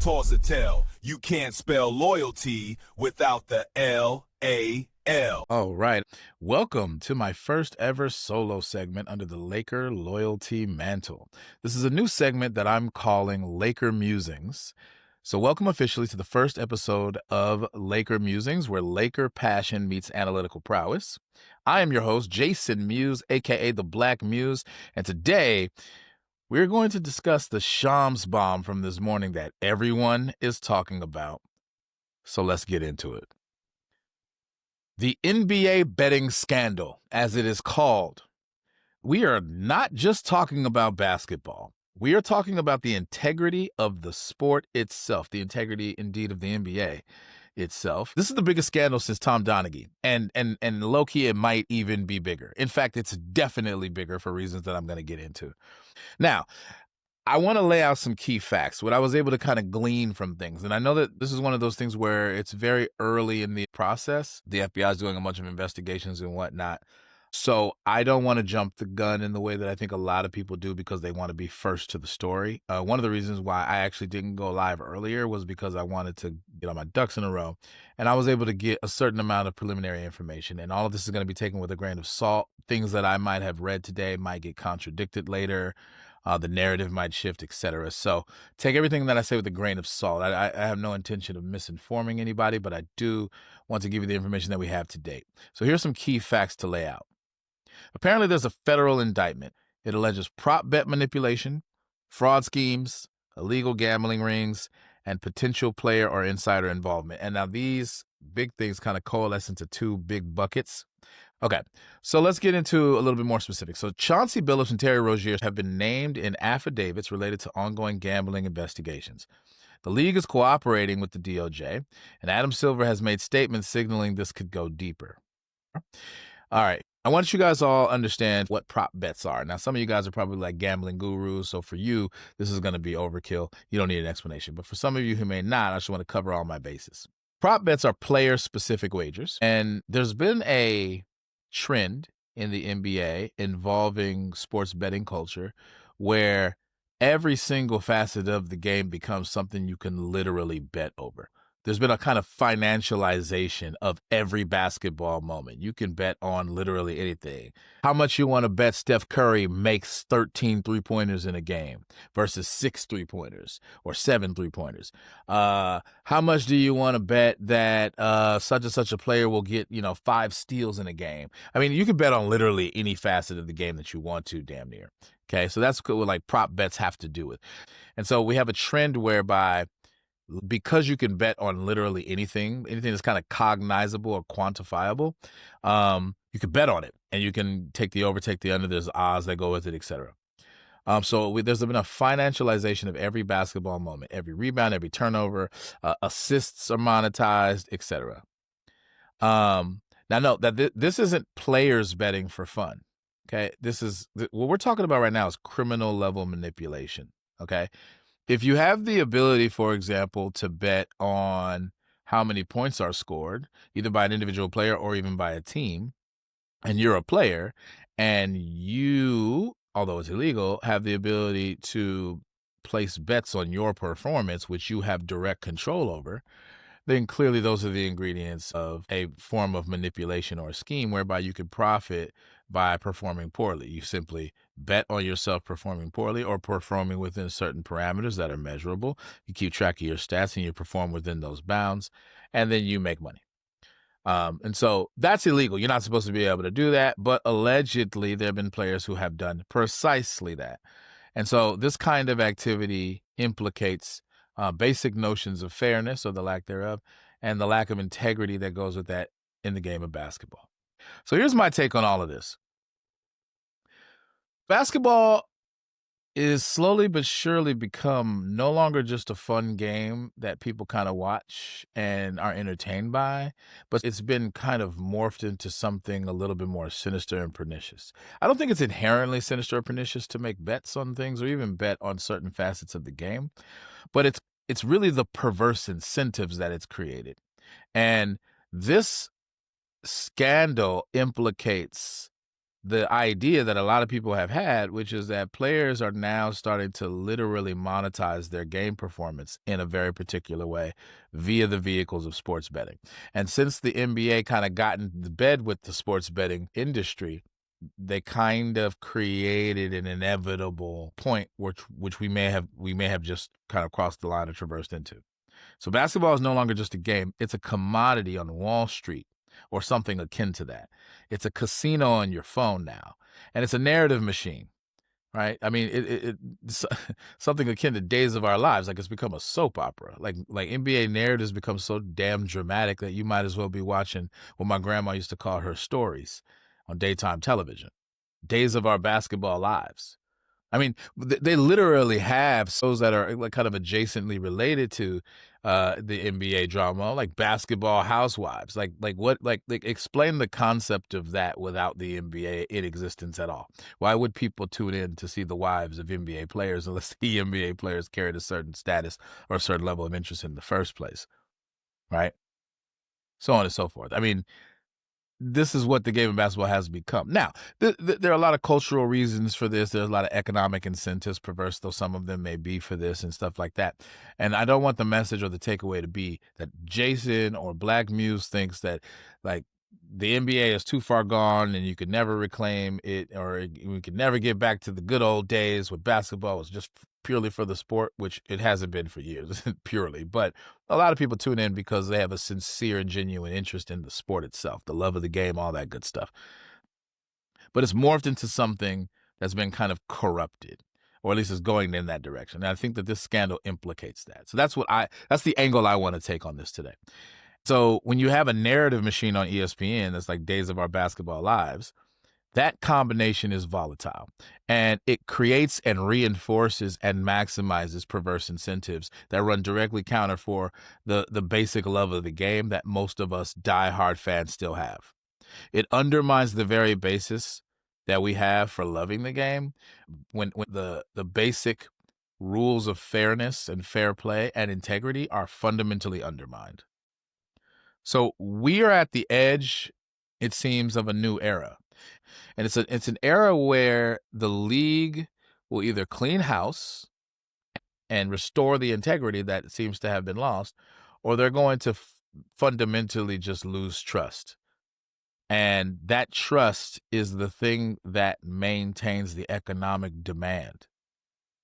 Torsatel. You can't spell loyalty without the L-A-L. All right. Welcome to my first ever solo segment under the Laker loyalty mantle. This is a new segment that I'm calling Laker Musings. So welcome officially to the first episode of Laker Musings, where Laker passion meets analytical prowess. I am your host, Jason Muze, aka the Black Muze, and today we're going to discuss the Shams bomb from this morning that everyone is talking about. So let's get into it. The NBA betting scandal, as it is called. We are not just talking about basketball. We are talking about the integrity of the sport itself, the integrity, indeed, of the NBA itself. This is the biggest scandal since Tom Donaghy, and low-key, it might even be bigger. In fact, it's definitely bigger for reasons that I'm going to get into. Now, I want to lay out some key facts, what I was able to kind of glean from things. And I know that this is one of those things where it's very early in the process. The FBI is doing a bunch of investigations and whatnot. So I don't want to jump the gun in the way that I think a lot of people do because they want to be first to the story. One of the reasons why I actually didn't go live earlier was because I wanted to get all my ducks in a row. And I was able to get a certain amount of preliminary information. And all of this is going to be taken with a grain of salt. Things that I might have read today might get contradicted later. The narrative might shift, etc. So take everything that I say with a grain of salt. I have no intention of misinforming anybody, but I do want to give you the information that we have to date. So here's some key facts to lay out. Apparently, there's a federal indictment. It alleges prop bet manipulation, fraud schemes, illegal gambling rings, and potential player or insider involvement. And now these big things kind of coalesce into two big buckets. Okay, so let's get into a little bit more specific. So Chauncey Billups and Terry Rozier have been named in affidavits related to ongoing gambling investigations. The league is cooperating with the DOJ, and Adam Silver has made statements signaling this could go deeper. All right, I want you guys all understand what prop bets are. Now, some of you guys are probably like gambling gurus, so for you, this is going to be overkill. You don't need an explanation. But for some of you who may not, I just want to cover all my bases. Prop bets are player-specific wagers, and there's been a trend in the NBA involving sports betting culture where every single facet of the game becomes something you can literally bet over. There's been a kind of financialization of every basketball moment. You can bet on literally anything. How much you want to bet Steph Curry makes 13 three-pointers in a game versus 6 three-pointers or 7 three-pointers? How much do you want to bet that such and such a player will get, 5 steals in a game? I mean, you can bet on literally any facet of the game that you want to, damn near. Okay, so that's what like prop bets have to do with. And so we have a trend whereby because you can bet on literally anything that's kind of cognizable or quantifiable, you can bet on it, and you can take the over, take the under. There's odds that go with it, etc. So there's been a financialization of every basketball moment, every rebound, every turnover, assists are monetized, etc. Now, note that this isn't players betting for fun. Okay, what we're talking about right now is criminal level manipulation. Okay. If you have the ability, for example, to bet on how many points are scored, either by an individual player or even by a team, and you're a player, and you, although it's illegal, have the ability to place bets on your performance, which you have direct control over, then clearly those are the ingredients of a form of manipulation or scheme whereby you could profit by performing poorly. You simply bet on yourself performing poorly or performing within certain parameters that are measurable. You keep track of your stats and you perform within those bounds, and then you make money. And so that's illegal. You're not supposed to be able to do that, but allegedly there have been players who have done precisely that. And so this kind of activity implicates basic notions of fairness or the lack thereof, and the lack of integrity that goes with that in the game of basketball. So here's my take on all of this. Basketball is slowly but surely become no longer just a fun game that people kind of watch and are entertained by, but it's been kind of morphed into something a little bit more sinister and pernicious. I don't think it's inherently sinister or pernicious to make bets on things or even bet on certain facets of the game, but it's really the perverse incentives that it's created. And this scandal implicates the idea that a lot of people have had, which is that players are now starting to literally monetize their game performance in a very particular way via the vehicles of sports betting. And since the NBA kind of got into bed with the sports betting industry, they kind of created an inevitable point which we may have just kind of crossed the line and traversed into. So basketball is no longer just a game, it's a commodity on Wall Street or something akin to that. It's a casino on your phone now, and it's a narrative machine, right? I mean, it's something akin to Days of Our Lives. Like, it's become a soap opera. Like NBA narratives become so damn dramatic that you might as well be watching what my grandma used to call her stories on daytime television. Days of Our Basketball Lives. I mean, they literally have shows that are like kind of adjacently related to the NBA drama, like Basketball Housewives. Like explain the concept of that without the NBA in existence at all. Why would people tune in to see the wives of NBA players unless the NBA players carried a certain status or a certain level of interest in the first place, right? So on and so forth. I mean, this is what the game of basketball has become. Now, there are a lot of cultural reasons for this. There's a lot of economic incentives, perverse though some of them may be, for this and stuff like that. And I don't want the message or the takeaway to be that Jason or Black Muze thinks that, like, the NBA is too far gone and you could never reclaim it, or we could never get back to the good old days where basketball was just purely for the sport, which it hasn't been for years, purely. But a lot of people tune in because they have a sincere and genuine interest in the sport itself, the love of the game, all that good stuff. But it's morphed into something that's been kind of corrupted, or at least is going in that direction. And I think that this scandal implicates that. So that's the angle I want to take on this today. So when you have a narrative machine on ESPN that's like Days of Our Basketball Lives, that combination is volatile, and it creates and reinforces and maximizes perverse incentives that run directly counter for the basic love of the game that most of us diehard fans still have. It undermines the very basis that we have for loving the game when the basic rules of fairness and fair play and integrity are fundamentally undermined. So we are at the edge, it seems, of a new era. And it's an era where the league will either clean house and restore the integrity that seems to have been lost, or they're going to fundamentally just lose trust. And that trust is the thing that maintains the economic demand.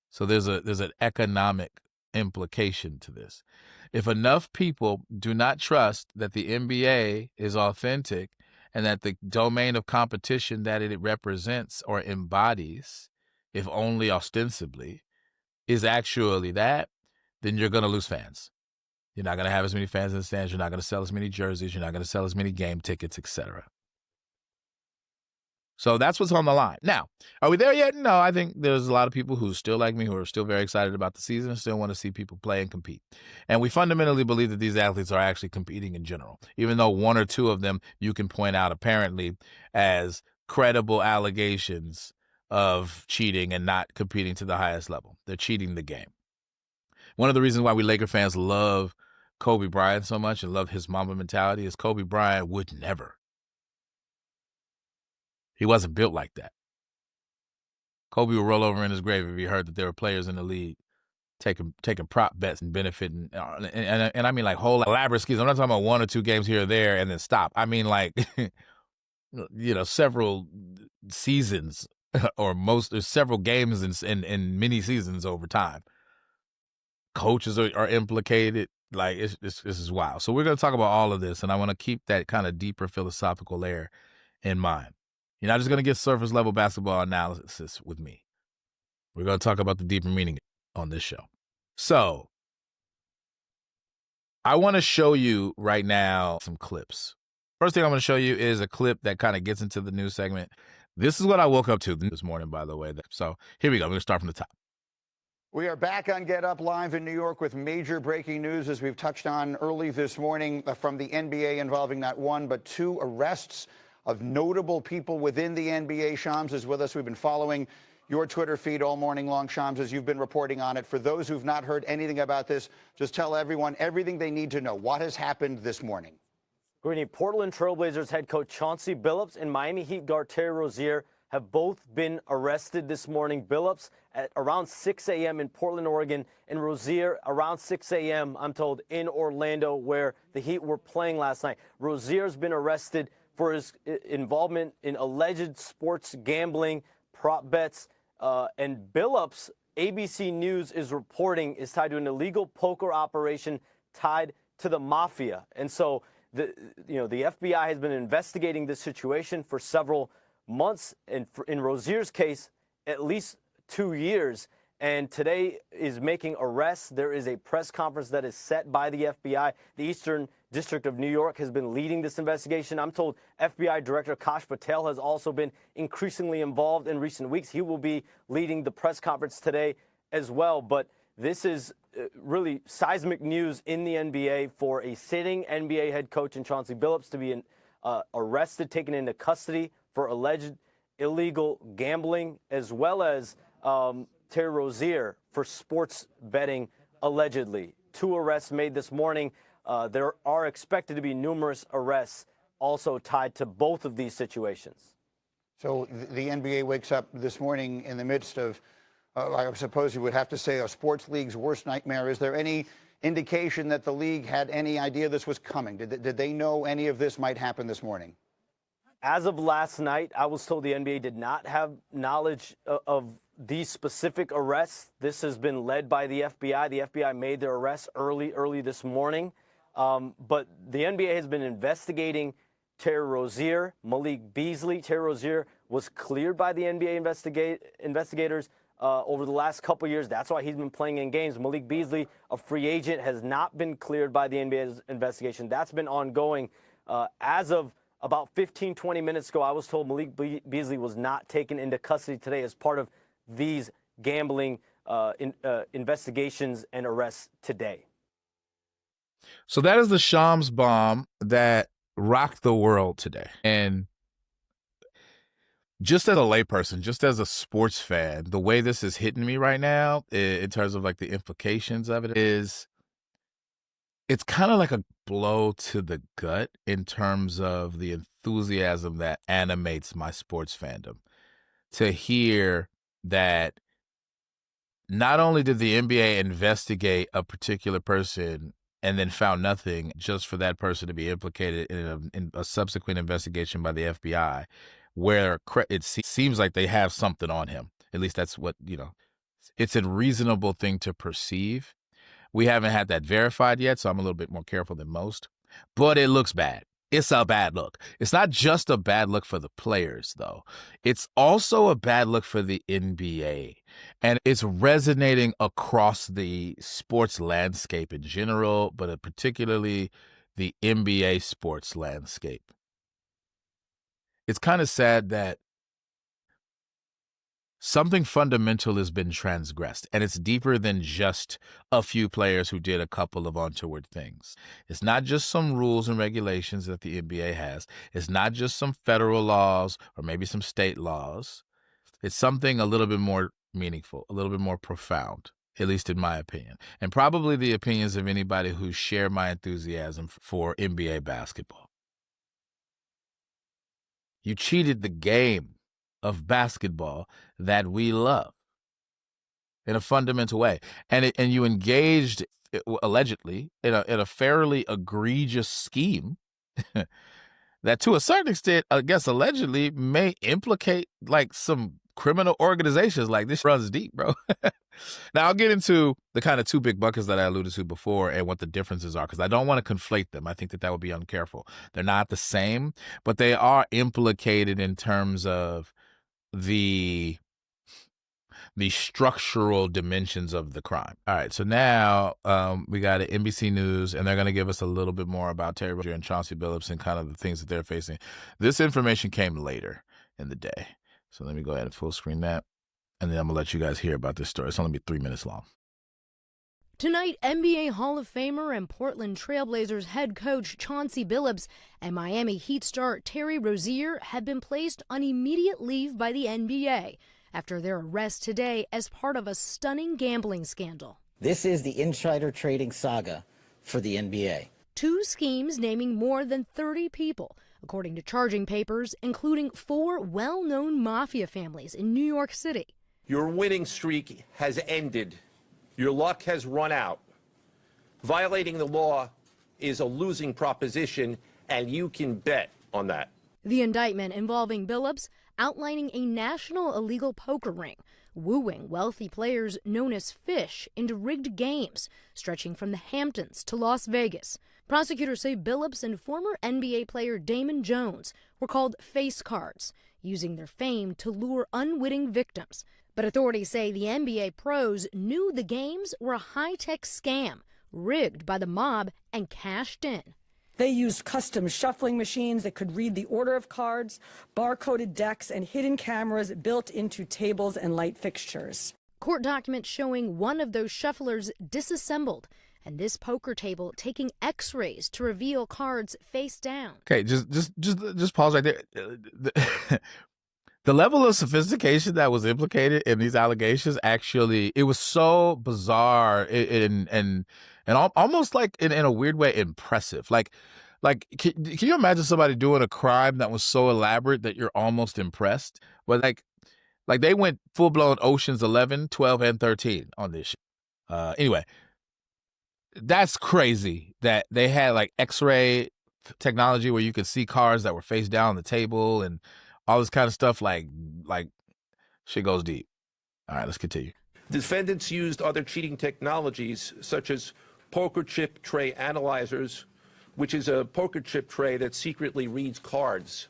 So there's an economic implication to this. If enough people do not trust that the NBA is authentic and that the domain of competition that it represents or embodies, if only ostensibly, is actually that, then you're going to lose fans. You're not going to have as many fans in the stands. You're not going to sell as many jerseys. You're not going to sell as many game tickets, etc. So that's what's on the line. Now, are we there yet? No, I think there's a lot of people who still like me, who are still very excited about the season, still want to see people play and compete. And we fundamentally believe that these athletes are actually competing in general, even though one or two of them you can point out apparently as credible allegations of cheating and not competing to the highest level. They're cheating the game. One of the reasons why we Laker fans love Kobe Bryant so much and love his Mamba mentality is Kobe Bryant would never. He wasn't built like that. Kobe would roll over in his grave if he heard that there were players in the league taking prop bets and benefiting. And I mean like whole elaborate schemes. I'm not talking about one or two games here or there and then stop. I mean like, several seasons or several games in many seasons over time. Coaches are implicated. Like, this is wild. So we're going to talk about all of this, and I want to keep that kind of deeper philosophical layer in mind. You're not just going to get surface level basketball analysis with me. We're going to talk about the deeper meaning on this show. So I want to show you right now some clips. First thing I'm going to show you is a clip that kind of gets into the news segment. This is what I woke up to this morning, by the way. So here we go. I'm going to start from the top. We are back on Get Up Live in New York with major breaking news, as we've touched on early this morning, from the NBA involving not one but two arrests of notable people within the NBA. Shams is with us. We've been following your Twitter feed all morning long, Shams, as you've been reporting on it. For those who've not heard anything about this, just tell everyone everything they need to know. What has happened this morning? Greeny, Portland Trailblazers head coach Chauncey Billups and Miami Heat guard Terry Rozier have both been arrested this morning. Billups at around 6 a.m. in Portland, Oregon, and Rozier around 6 a.m., I'm told, in Orlando, where the Heat were playing last night. Rozier's been arrested for his involvement in alleged sports gambling, prop bets, and Billups, ABC News is reporting, is tied to an illegal poker operation tied to the mafia. And so the FBI has been investigating this situation for several months, and in Rozier's case, at least 2 years. And today is making arrests. There is a press conference that is set by the FBI. The Eastern District of New York has been leading this investigation. I'm told FBI Director Kash Patel has also been increasingly involved in recent weeks. He will be leading the press conference today as well. But this is really seismic news in the NBA for a sitting NBA head coach in Chauncey Billups to be arrested, taken into custody for alleged illegal gambling, as well as Terry Rozier for sports betting, allegedly. 2 arrests made this morning. There are expected to be numerous arrests also tied to both of these situations. So the NBA wakes up this morning in the midst of, I suppose you would have to say, a sports league's worst nightmare. Is there any indication that the league had any idea this was coming? Did they know any of this might happen this morning? As of last night, I was told the NBA did not have knowledge of these specific arrests. This has been led by the FBI. The FBI made their arrests early this morning. But the NBA has been investigating Terry Rozier, Malik Beasley. Terry Rozier was cleared by the NBA investigators over the last couple years. That's why he's been playing in games. Malik Beasley, a free agent, has not been cleared by the NBA's investigation. That's been ongoing. As of about 15, 20 minutes ago, I was told Malik Beasley was not taken into custody today as part of these gambling investigations and arrests today. So that is the Shams bomb that rocked the world today. And just as a layperson, just as a sports fan, the way this is hitting me right now, in terms of like the implications of it, is it's kind of like a blow to the gut in terms of the enthusiasm that animates my sports fandom. To hear that not only did the NBA investigate a particular person and then found nothing, just for that person to be implicated in a subsequent investigation by the FBI, where it seems like they have something on him. At least that's what, it's a reasonable thing to perceive. We haven't had that verified yet, so I'm a little bit more careful than most. But it looks bad. It's a bad look. It's not just a bad look for the players, though. It's also a bad look for the NBA. And it's resonating across the sports landscape in general, but particularly the NBA sports landscape. It's kind of sad that something fundamental has been transgressed, and it's deeper than just a few players who did a couple of untoward things. It's not just some rules and regulations that the NBA has. It's not just some federal laws or maybe some state laws. It's something a little bit more meaningful, a little bit more profound, at least in my opinion, and probably the opinions of anybody who share my enthusiasm for NBA basketball. You cheated the game of basketball that we love in a fundamental way. And you engaged, allegedly, in a fairly egregious scheme that to a certain extent, I guess allegedly, may implicate like some criminal organizations. Like, this runs deep, bro. Now, I'll get into the kind of 2 big buckets that I alluded to before and what the differences are, because I don't want to conflate them. I think that would be uncareful. They're not the same, but they are implicated in terms of the structural dimensions of the crime. All right, so now we got an NBC News, and they're going to give us a little bit more about Terry Rozier and Chauncey Billups and kind of the things that they're facing. This information came later in the day. So let me go ahead and full screen that, and then I'm going to let you guys hear about this story. It's only be 3 minutes long. Tonight, NBA Hall of Famer and Portland Trailblazers head coach Chauncey Billups and Miami Heat star Terry Rozier have been placed on immediate leave by the NBA after their arrest today as part of a stunning gambling scandal. This is the insider trading saga for the NBA. 2 schemes naming more than 30 people according to charging papers, including 4 well-known mafia families in New York City. Your winning streak has ended. Your luck has run out. Violating the law is a losing proposition, and you can bet on that. The indictment involving Billups outlining a national illegal poker ring, wooing wealthy players known as fish into rigged games, stretching from the Hamptons to Las Vegas. Prosecutors say Billups and former NBA player Damon Jones were called face cards, using their fame to lure unwitting victims. But authorities say the NBA pros knew the games were a high-tech scam, rigged by the mob and cashed in. They used custom shuffling machines that could read the order of cards, barcoded decks, and hidden cameras built into tables and light fixtures. Court documents showing one of those shufflers disassembled, and this poker table taking x-rays to reveal cards face down. Okay, just pause right there. The level of sophistication that was implicated in these allegations, actually, it was so bizarre and almost like in a weird way impressive. Like can you imagine somebody doing a crime that was so elaborate that you're almost impressed? But like they went full blown Ocean's 11, 12, and 13 on this shit. Anyway, that's crazy that they had like X-ray technology where you could see cards that were face down on the table and all this kind of stuff. Like shit goes deep. All right, let's continue. Defendants used other cheating technologies such as poker chip tray analyzers, which is a poker chip tray that secretly reads cards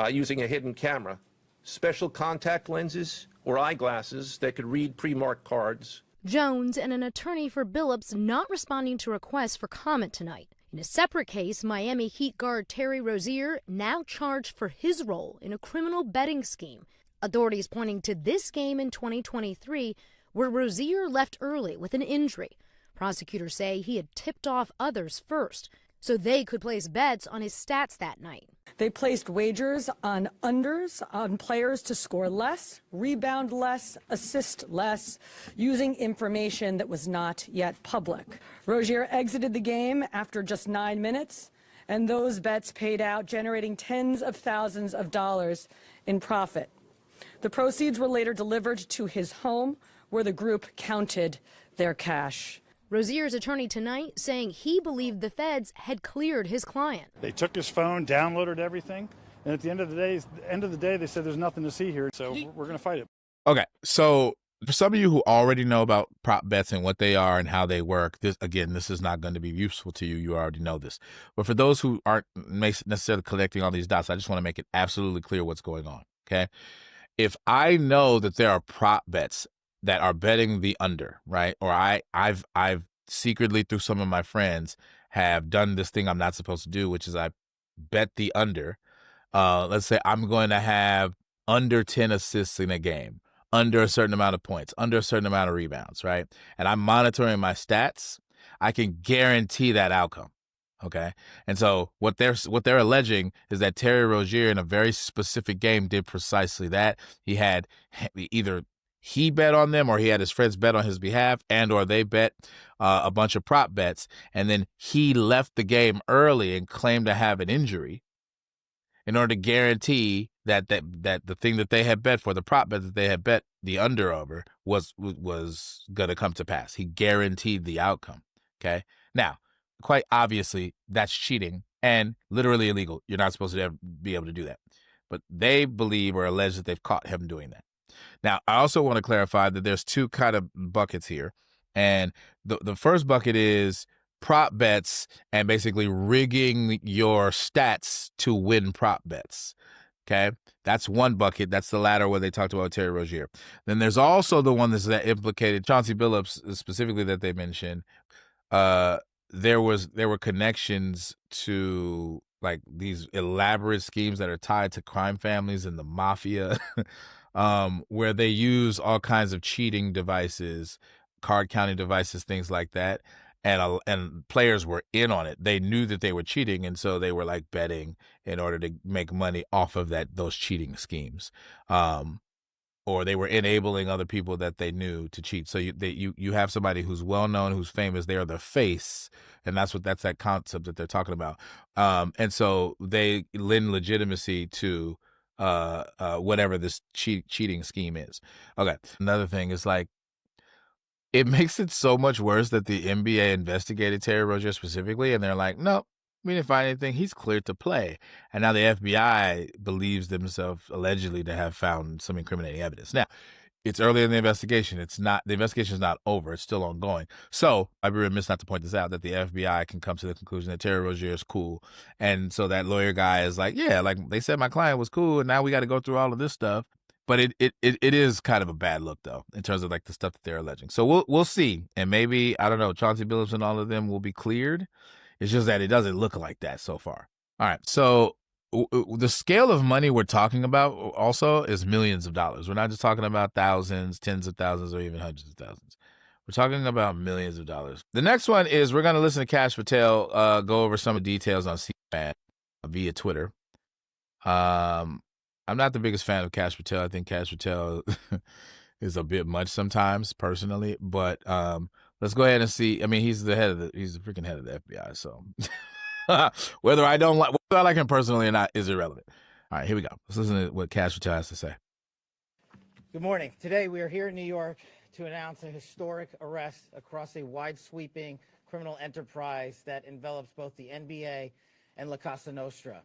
using a hidden camera, special contact lenses or eyeglasses that could read pre-marked cards. Jones and an attorney for Billups not responding to requests for comment tonight. In a separate case, Miami Heat guard Terry Rozier now charged for his role in a criminal betting scheme. Authorities pointing to this game in 2023 where Rozier left early with an injury. Prosecutors say he had tipped off others first, so they could place bets on his stats that night. They placed wagers on unders on players to score less, rebound less, assist less, using information that was not yet public. Rozier exited the game after just 9 minutes, and those bets paid out, generating tens of thousands of dollars in profit. The proceeds were later delivered to his home, where the group counted their cash. Rozier's attorney tonight saying he believed the feds had cleared his client. They took his phone, downloaded everything, and at the end of the day, they said there's nothing to see here, so we're going to fight it. Okay, so for some of you who already know about prop bets and what they are and how they work, this is not going to be useful to you. You already know this. But for those who aren't necessarily collecting all these dots, I just want to make it absolutely clear what's going on, okay? If I know that there are prop bets that are betting the under, right? Or I've secretly through some of my friends have done this thing I'm not supposed to do, which is I bet the under. Let's say I'm going to have under 10 assists in a game, under a certain amount of points, under a certain amount of rebounds, right? And I'm monitoring my stats. I can guarantee that outcome. Okay. And so what they're alleging is that Terry Rozier in a very specific game did precisely that. He had either he bet on them or he had his friends bet on his behalf or they bet a bunch of prop bets. And then he left the game early and claimed to have an injury in order to guarantee that the thing that they had bet for, the prop bet that they had bet the under over was going to come to pass. He guaranteed the outcome. Okay. Now, quite obviously, that's cheating and literally illegal. You're not supposed to be able to do that. But they believe or allege that they've caught him doing that. Now, I also want to clarify that there's two kind of buckets here. And the first bucket is prop bets and basically rigging your stats to win prop bets. Okay, that's one bucket. That's the latter where they talked about Terry Rozier. Then there's also the one that implicated Chauncey Billups specifically that they mentioned. There were connections to like these elaborate schemes that are tied to crime families and the mafia, where they use all kinds of cheating devices, card counting devices, things like that. And players were in on it. They knew that they were cheating, and so they were like betting in order to make money off of those cheating schemes. or they were enabling other people that they knew to cheat. So you have somebody who's well known, who's famous. They are the face, and that's that concept that they're talking about. And so they lend legitimacy to whatever this cheating scheme is. Okay, another thing is like, it makes it so much worse that the NBA investigated Terry Rozier specifically, and they're like, nope, we didn't find anything. He's cleared to play. And now the FBI believes themselves allegedly to have found some incriminating evidence. Now, it's early in the investigation. The investigation is not over. It's still ongoing. So I'd be remiss not to point this out, that the FBI can come to the conclusion that Terry Rozier is cool. And so that lawyer guy is like, yeah, like they said my client was cool, and now we got to go through all of this stuff. But it is kind of a bad look, though, in terms of like the stuff that they're alleging. So we'll see. And maybe, I don't know, Chauncey Billups and all of them will be cleared. It's just that it doesn't look like that so far. All right. So the scale of money we're talking about also is millions of dollars. We're not just talking about thousands, tens of thousands, or even hundreds of thousands. We're talking about millions of dollars. The next one is we're going to listen to Kash Patel go over some of the details on C-SPAN via Twitter. I'm not the biggest fan of Kash Patel. I think Kash Patel is a bit much sometimes, personally. But let's go ahead and see. I mean, he's the freaking head of the FBI. So whether I like him personally or not is irrelevant. All right, here we go. Let's listen to what Kash Patel has to say. Good morning. Today we are here in New York to announce a historic arrest across a wide-sweeping criminal enterprise that envelops both the NBA and La Casa Nostra.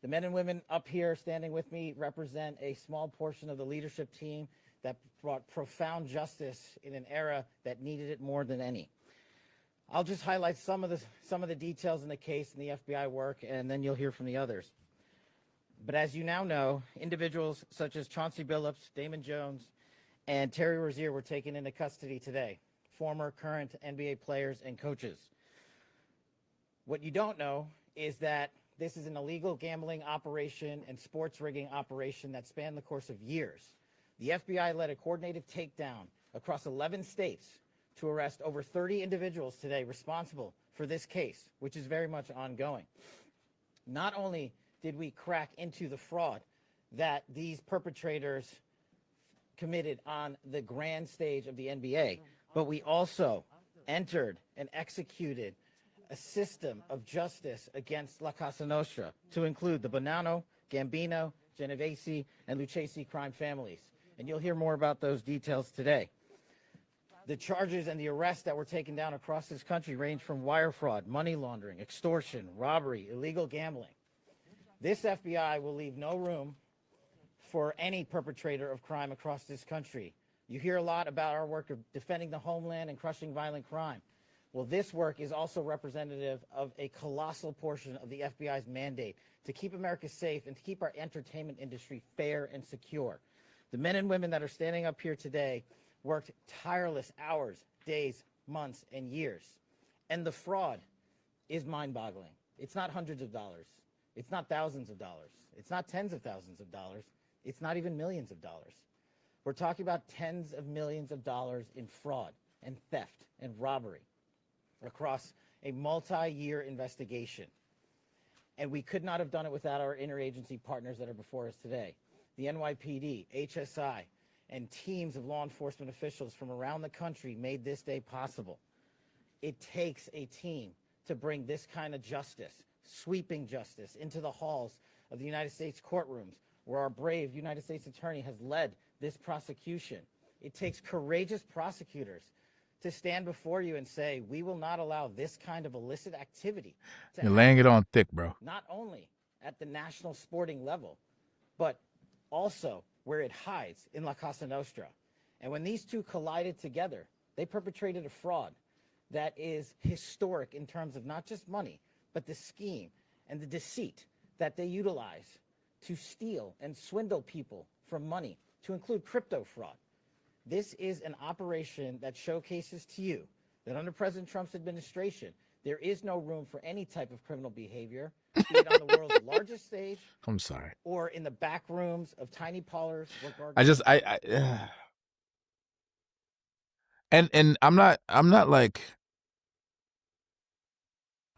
The men and women up here standing with me represent a small portion of the leadership team that brought profound justice in an era that needed it more than any. I'll just highlight some of the details in the case and the FBI work, and then you'll hear from the others. But as you now know, individuals such as Chauncey Billups, Damon Jones, and Terry Rozier were taken into custody today, former, current NBA players and coaches. What you don't know is that this is an illegal gambling operation and sports rigging operation that spanned the course of years. The FBI led a coordinated takedown across 11 states to arrest over 30 individuals today responsible for this case, which is very much ongoing. Not only did we crack into the fraud that these perpetrators committed on the grand stage of the NBA, but we also entered and executed a system of justice against La Casa Nostra to include the Bonanno, Gambino, Genovese, and Lucchese crime families. And you'll hear more about those details today. The charges and the arrests that were taken down across this country range from wire fraud, money laundering, extortion, robbery, illegal gambling. This FBI will leave no room for any perpetrator of crime across this country. You hear a lot about our work of defending the homeland and crushing violent crime. Well, this work is also representative of a colossal portion of the FBI's mandate to keep America safe and to keep our entertainment industry fair and secure. The men and women that are standing up here today worked tireless hours, days, months, and years. And the fraud is mind-boggling. It's not hundreds of dollars. It's not thousands of dollars. It's not tens of thousands of dollars. It's not even millions of dollars. We're talking about tens of millions of dollars in fraud and theft and robbery across a multi-year investigation. And we could not have done it without our interagency partners that are before us today. The NYPD, HSI, and teams of law enforcement officials from around the country made this day possible. It takes a team to bring this kind of justice, sweeping justice, into the halls of the United States courtrooms, where our brave United States attorney has led this prosecution. It takes courageous prosecutors to stand before you and say, we will not allow this kind of illicit activity to You're laying it on thick, bro. Not only at the national sporting level, but also where it hides in La Casa Nostra. And when these two collided together, they perpetrated a fraud that is historic in terms of not just money, but the scheme and the deceit that they utilize to steal and swindle people from money, to include crypto fraud. This is an operation that showcases to you that under President Trump's administration, there is no room for any type of criminal behavior, be it on the world's largest stage. I'm sorry. Or in the back rooms of tiny parlors. And I'm not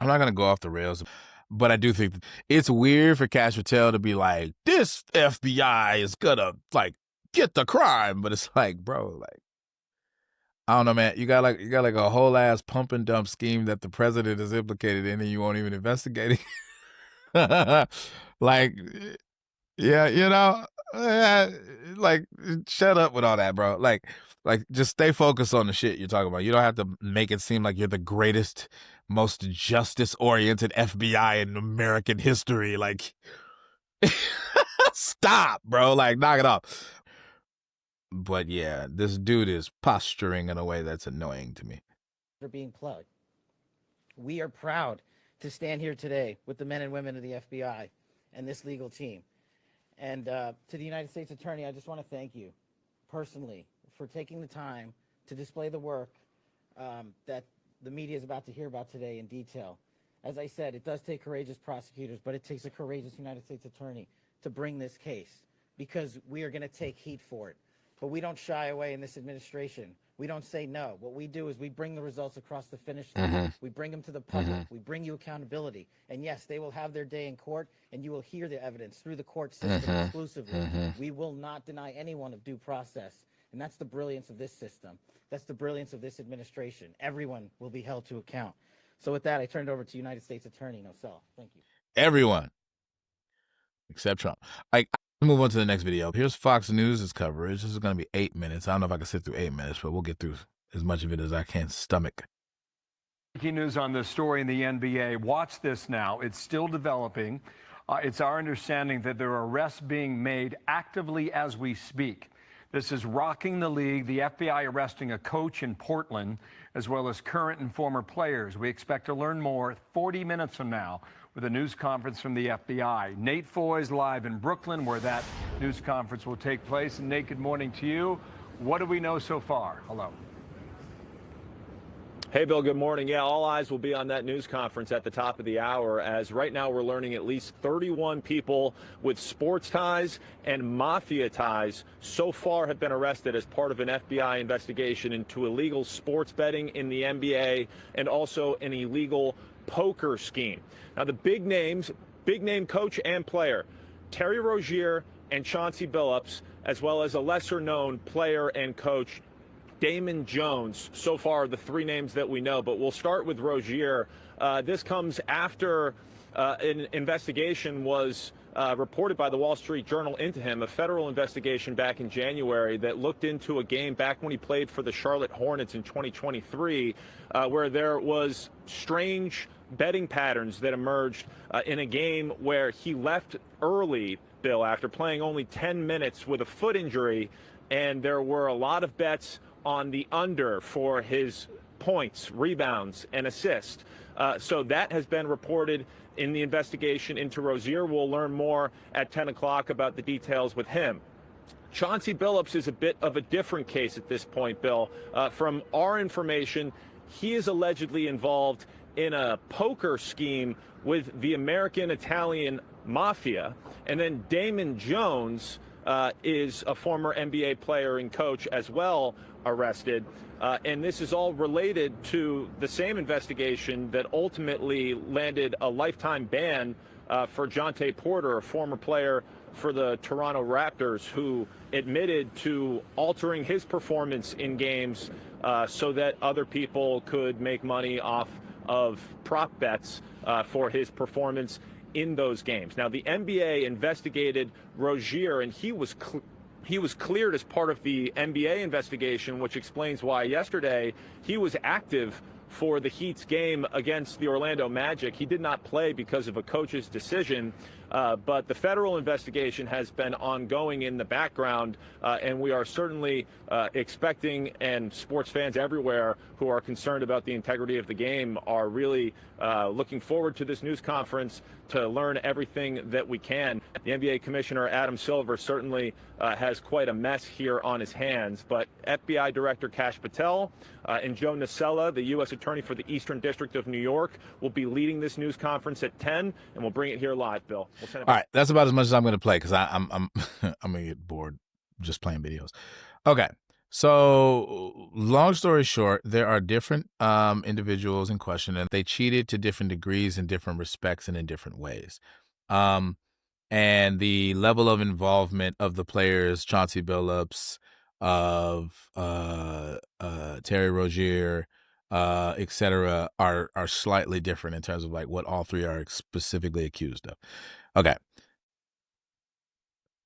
gonna go off the rails, but I do think it's weird for Kash Patel to be like, this FBI is gonna like get the crime. But it's like, bro, like, I don't know, man. You got like a whole ass pump and dump scheme that the president is implicated in, and you won't even investigate it. Like, yeah, like, shut up with all that, bro. Like, just stay focused on the shit you're talking about. You don't have to make it seem like you're the greatest, most justice-oriented FBI in American history. Like, stop, bro. Like, knock it off. But yeah, this dude is posturing in a way that's annoying to me. For being plugged. We are proud to stand here today with the men and women of the FBI and this legal team. And to the United States Attorney, I just want to thank you personally for taking the time to display the work that the media is about to hear about today in detail. As I said, it does take courageous prosecutors, but it takes a courageous United States Attorney to bring this case, because we are going to take heat for it. But we don't shy away in this administration. We don't say no. What we do is we bring the results across the finish line. We bring them to the public. We bring you accountability. And yes, they will have their day in court, and you will hear the evidence through the court system exclusively. We will not deny anyone of due process. And that's the brilliance of this system. That's the brilliance of this administration. Everyone will be held to account. So with that, I turn it over to United States Attorney Nosell. Thank you. Everyone. Except Trump. Like, move on to the next video. Here's Fox News' coverage. This is going to be 8 minutes. I don't know if I can sit through 8 minutes, but we'll get through as much of it as I can stomach. Breaking news on this story in the NBA. Watch this now. It's still developing. It's our understanding that there are arrests being made actively as we speak. This is rocking the league. The FBI arresting a coach in Portland, as well as current and former players. We expect to learn more 40 minutes from now with a news conference from the FBI. Nate Foy is live in Brooklyn, where that news conference will take place. And Nate, good morning to you. What do we know so far? Hello. Hey, Bill, good morning. Yeah, all eyes will be on that news conference at the top of the hour, as right now we're learning at least 31 people with sports ties and mafia ties so far have been arrested as part of an FBI investigation into illegal sports betting in the NBA and also an illegal poker scheme. Now, the big names, big name coach and player, Terry Rozier and Chauncey Billups, as well as a lesser known player and coach, Damon Jones. So far, the three names that we know, but we'll start with Rozier. This comes after an investigation was reported by the Wall Street Journal into him, a federal investigation back in January that looked into a game back when he played for the Charlotte Hornets in 2023, where there was strange betting patterns that emerged in a game where he left early, Bill, after playing only 10 minutes with a foot injury, and there were a lot of bets on the under for his points, rebounds, and assists. So that has been reported in the investigation into Rozier. We'll learn more at 10 o'clock about the details with him. Chauncey Billups is a bit of a different case at this point, Bill. From our information, he is allegedly involved in a poker scheme with the American-Italian mafia. And then Damon Jones is a former NBA player and coach as well, arrested. And this is all related to the same investigation that ultimately landed a lifetime ban for Jonte Porter, a former player for the Toronto Raptors, who admitted to altering his performance in games so that other people could make money off of prop bets for his performance in those games. Now, the NBA investigated Rozier, and he was cleared as part of the NBA investigation, which explains why yesterday he was active for the Heat's game against the Orlando Magic. He did not play because of a coach's decision, but the federal investigation has been ongoing in the background, and we are certainly expecting, and sports fans everywhere who are concerned about the integrity of the game are really looking forward to this news conference to learn everything that we can. The NBA Commissioner Adam Silver certainly has quite a mess here on his hands, but FBI Director Kash Patel and Joe Nocella, the U.S. Attorney for the Eastern District of New York, will be leading this news conference at 10, and we'll bring it here live, Bill. We'll send it back. All right, that's about as much as I'm going to play, because I'm I'm going to get bored just playing videos. Okay. So, long story short, there are different individuals in question, and they cheated to different degrees in different respects and in different ways. and the level of involvement of the players, Chauncey Billups, of Terry Rozier, et cetera, are slightly different in terms of like what all three are specifically accused of. Okay.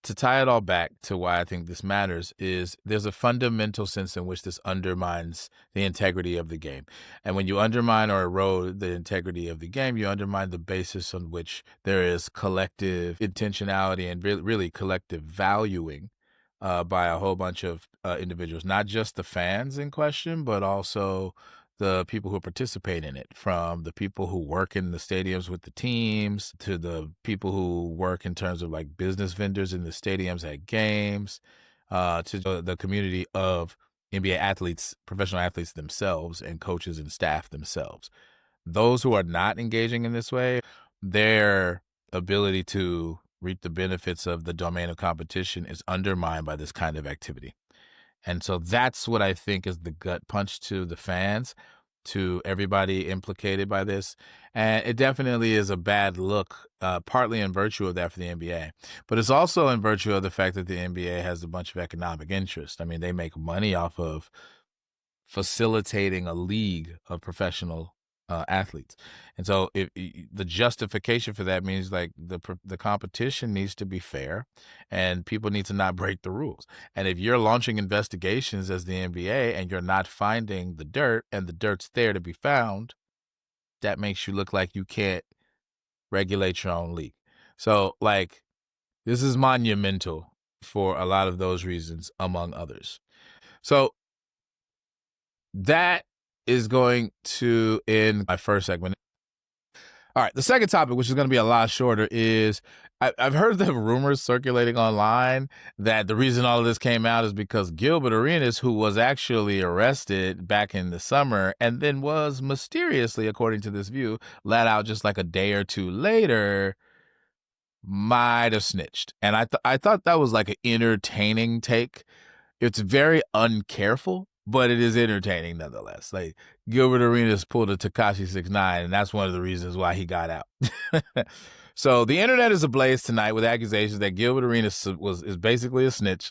To tie it all back to why I think this matters is there's a fundamental sense in which this undermines the integrity of the game. And when you undermine or erode the integrity of the game, you undermine the basis on which there is collective intentionality and really collective valuing by a whole bunch of individuals, not just the fans in question, but also the people who participate in it, from the people who work in the stadiums with the teams to the people who work in terms of like business vendors in the stadiums at games, to the community of NBA athletes, professional athletes themselves, and coaches and staff themselves. Those who are not engaging in this way, their ability to reap the benefits of the domain of competition is undermined by this kind of activity. And so that's what I think is the gut punch to the fans, to everybody implicated by this. And it definitely is a bad look, partly in virtue of that for the NBA. But it's also in virtue of the fact that the NBA has a bunch of economic interest. I mean, they make money off of facilitating a league of professional athletes. And so if the justification for that means like the competition needs to be fair and people need to not break the rules. And if you're launching investigations as the NBA and you're not finding the dirt and the dirt's there to be found, that makes you look like you can't regulate your own league. So like this is monumental for a lot of those reasons, among others. So that is going to end my first segment. All right, the second topic, which is going to be a lot shorter, is I've heard the rumors circulating online that the reason all of this came out is because Gilbert Arenas, who was actually arrested back in the summer and then was mysteriously, according to this view, let out just like a day or two later, might have snitched. And I thought that was like an entertaining take. It's very uncareful, but it is entertaining nonetheless. Like Gilbert Arenas pulled a Tekashi 6ix9ine, and that's one of the reasons why he got out. So the internet is ablaze tonight with accusations that Gilbert Arenas is basically a snitch.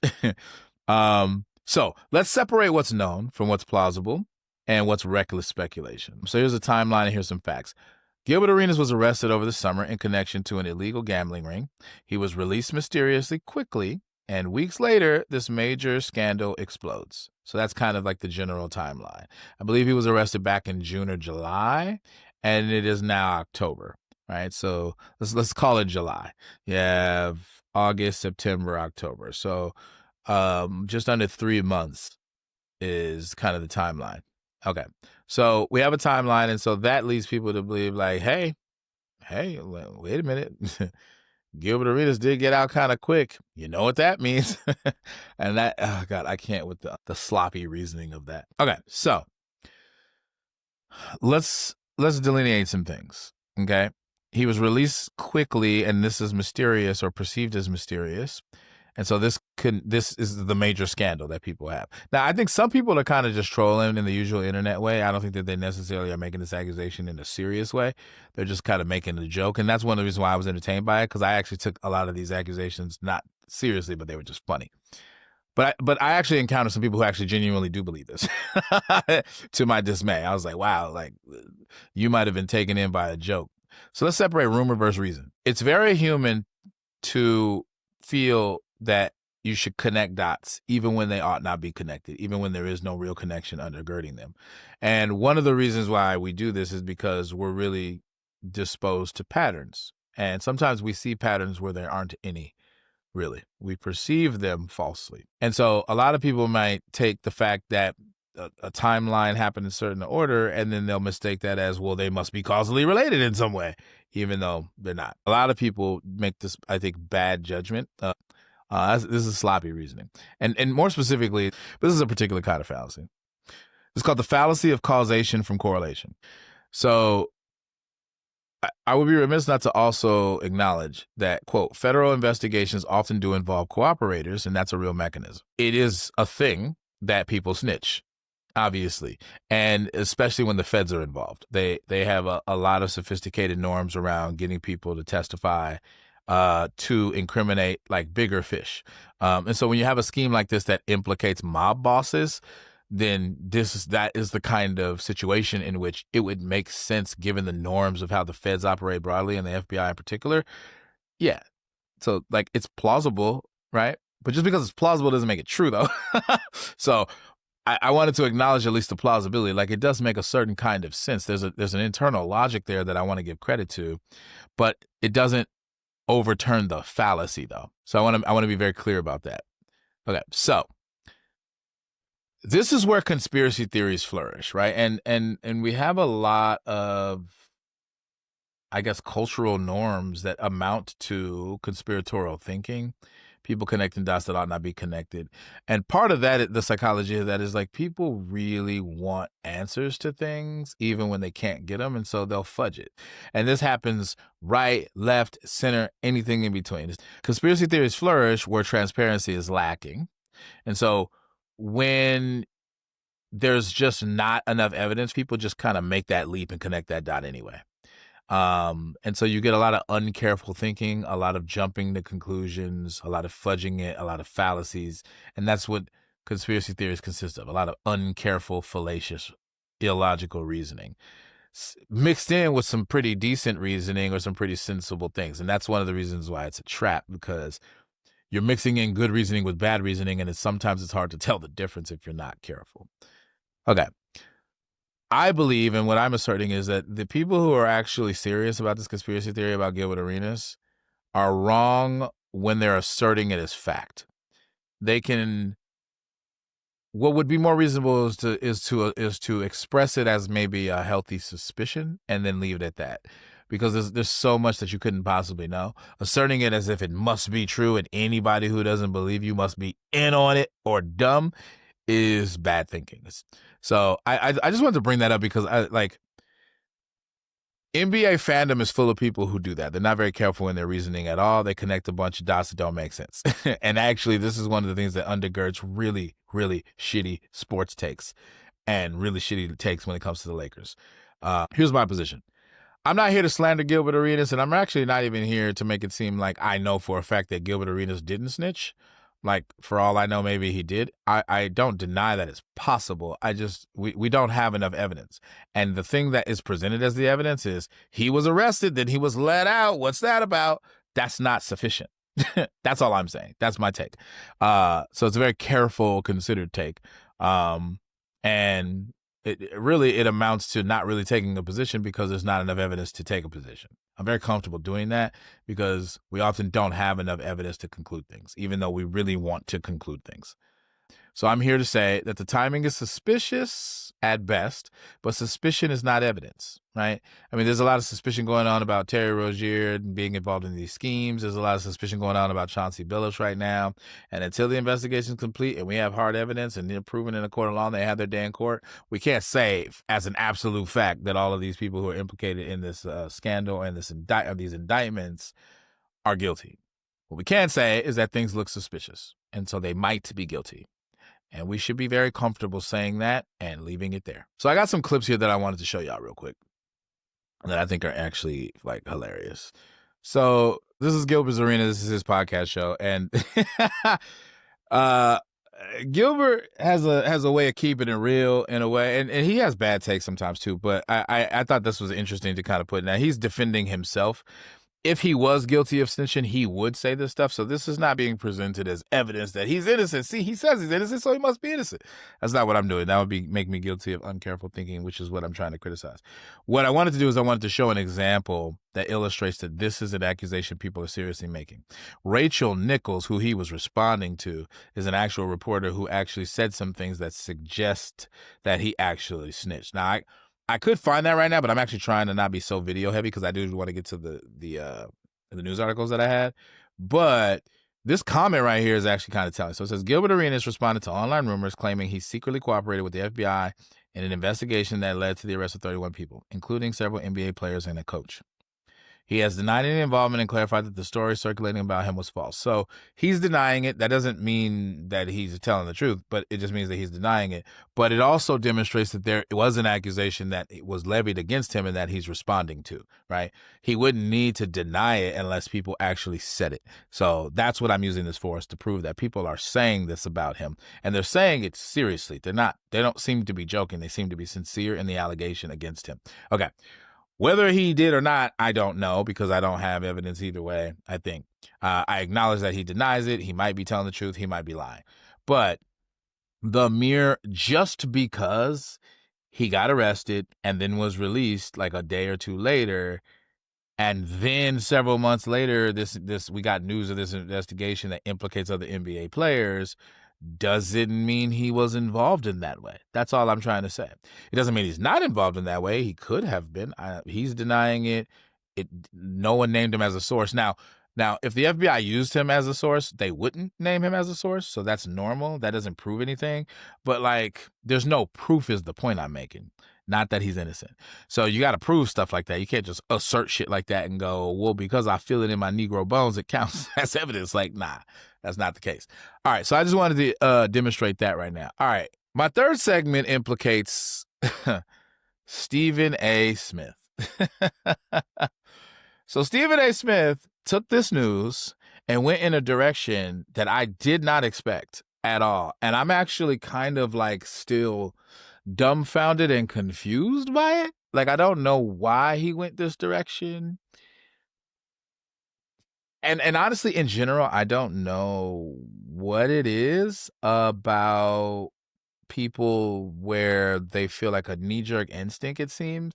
So let's separate what's known from what's plausible and what's reckless speculation. So here's a timeline and here's some facts. Gilbert Arenas was arrested over the summer in connection to an illegal gambling ring. He was released mysteriously quickly, and weeks later, this major scandal explodes. So that's kind of like the general timeline. I believe he was arrested back in June or July, and it is now October, right? So let's call it July. You have August, September, October. So just under 3 months is kind of the timeline. Okay, so we have a timeline, and so that leads people to believe like, hey, wait a minute. Gilbert Arenas did get out kind of quick. You know what that means. And that, oh God, I can't with the sloppy reasoning of that. Okay, so let's delineate some things, okay? He was released quickly, and this is mysterious or perceived as mysterious. And so this is the major scandal that people have. Now, I think some people are kind of just trolling in the usual internet way. I don't think that they necessarily are making this accusation in a serious way. They're just kind of making a joke. And that's one of the reasons why I was entertained by it, because I actually took a lot of these accusations not seriously, but they were just funny. But I actually encountered some people who actually genuinely do believe this, to my dismay. I was like, wow, like you might have been taken in by a joke. So let's separate rumor versus reason. It's very human to feel that you should connect dots, even when they ought not be connected, even when there is no real connection undergirding them. And one of the reasons why we do this is because we're really disposed to patterns. And sometimes we see patterns where there aren't any, really. We perceive them falsely. And so a lot of people might take the fact that a timeline happened in a certain order, and then they'll mistake that as, well, they must be causally related in some way, even though they're not. A lot of people make this, I think, bad judgment. This is sloppy reasoning. And more specifically, this is a particular kind of fallacy. It's called the fallacy of causation from correlation. So I would be remiss not to also acknowledge that, quote, federal investigations often do involve cooperators, and that's a real mechanism. It is a thing that people snitch, obviously, and especially when the feds are involved. They have a lot of sophisticated norms around getting people to testify to incriminate like bigger fish. And so when you have a scheme like this that implicates mob bosses, then that is the kind of situation in which it would make sense given the norms of how the feds operate broadly and the FBI in particular. Yeah. So like it's plausible, right? But just because it's plausible doesn't make it true though. So I wanted to acknowledge at least the plausibility. Like it does make a certain kind of sense. There's an internal logic there that I want to give credit to, but it doesn't overturn the fallacy though. So I want to be very clear about that. Okay. So this is where conspiracy theories flourish, right? And we have a lot of, I guess, cultural norms that amount to conspiratorial thinking, people connecting dots that ought not be connected. And part of that, the psychology of that is like people really want answers to things, even when they can't get them. And so they'll fudge it. And this happens right, left, center, anything in between. Conspiracy theories flourish where transparency is lacking. And so when there's just not enough evidence, people just kind of make that leap and connect that dot anyway. And so you get a lot of uncareful thinking, a lot of jumping to conclusions, a lot of fudging it, a lot of fallacies. And that's what conspiracy theories consist of, a lot of uncareful, fallacious, illogical reasoning mixed in with some pretty decent reasoning or some pretty sensible things. And that's one of the reasons why it's a trap, because you're mixing in good reasoning with bad reasoning, and sometimes it's hard to tell the difference if you're not careful. Okay. I believe, and what I'm asserting is that the people who are actually serious about this conspiracy theory about Gilbert Arenas are wrong when they're asserting it as fact. What would be more reasonable is to express it as maybe a healthy suspicion and then leave it at that. Because there's so much that you couldn't possibly know. Asserting it as if it must be true and anybody who doesn't believe you must be in on it or dumb is bad thinking. So I just wanted to bring that up because NBA fandom is full of people who do that. They're not very careful in their reasoning at all. They connect a bunch of dots that don't make sense. And actually, this is one of the things that undergirds really, really shitty sports takes and really shitty takes when it comes to the Lakers. Here's my position. I'm not here to slander Gilbert Arenas, and I'm actually not even here to make it seem like I know for a fact that Gilbert Arenas didn't snitch. Like, for all I know, maybe he did. I don't deny that it's possible. We don't have enough evidence. And the thing that is presented as the evidence is he was arrested, then he was let out. What's that about? That's not sufficient. That's all I'm saying. That's my take. So it's a very careful, considered take. And it amounts to not really taking a position because there's not enough evidence to take a position. I'm very comfortable doing that because we often don't have enough evidence to conclude things, even though we really want to conclude things. So I'm here to say that the timing is suspicious at best, but suspicion is not evidence, right? I mean, there's a lot of suspicion going on about Terry Rozier being involved in these schemes. There's a lot of suspicion going on about Chauncey Billups right now. And until the investigation is complete and we have hard evidence and they're proven in a court of law and they have their day in court, we can't say as an absolute fact that all of these people who are implicated in this scandal and these indictments are guilty. What we can say is that things look suspicious, and so they might be guilty. And we should be very comfortable saying that and leaving it there. So I got some clips here that I wanted to show y'all real quick that I think are actually like hilarious. So this is Gilbert Arenas. This is his podcast show. And Gilbert has a way of keeping it real in a way. And he has bad takes sometimes too. But I thought this was interesting to kind of put. Now, he's defending himself. If he was guilty of snitching, he would say this stuff. So this is not being presented as evidence that he's innocent. See, he says he's innocent, so he must be innocent. That's not what I'm doing. That would make me guilty of uncareful thinking, which is what I'm trying to criticize. What I wanted to do is I wanted to show an example that illustrates that this is an accusation people are seriously making. Rachel Nichols, who he was responding to, is an actual reporter who actually said some things that suggest that he actually snitched. Now, I could find that right now, but I'm actually trying to not be so video heavy because I do want to get to the news articles that I had. But this comment right here is actually kind of telling. So it says, Gilbert Arenas responded to online rumors claiming he secretly cooperated with the FBI in an investigation that led to the arrest of 31 people, including several NBA players and a coach. He has denied any involvement and clarified that the story circulating about him was false. So he's denying it. That doesn't mean that he's telling the truth, but it just means that he's denying it. But it also demonstrates that there was an accusation that was levied against him and that he's responding to, right? He wouldn't need to deny it unless people actually said it. So that's what I'm using this for, is to prove that people are saying this about him. And they're saying it seriously. They don't seem to be joking. They seem to be sincere in the allegation against him. Okay. Whether he did or not, I don't know, because I don't have evidence either way, I think. I acknowledge that he denies it. He might be telling the truth. He might be lying. But just because he got arrested and then was released like a day or two later, and then several months later, we got news of this investigation that implicates other NBA players, doesn't mean he was involved in that way. That's all I'm trying to say. It doesn't mean he's not involved in that way. He could have been. He's denying it. No one named him as a source. Now, if the FBI used him as a source, they wouldn't name him as a source. So that's normal. That doesn't prove anything. But there's no proof is the point I'm making. Not that he's innocent. So you got to prove stuff like that. You can't just assert shit like that and go, well, because I feel it in my Negro bones, it counts as evidence. Nah, that's not the case. All right. So I just wanted to demonstrate that right now. All right. My third segment implicates Stephen A. Smith. So Stephen A. Smith took this news and went in a direction that I did not expect at all. And I'm actually kind of still dumbfounded and confused by it. I don't know why he went this direction. And honestly, in general, I don't know what it is about people where they feel like a knee-jerk instinct, it seems,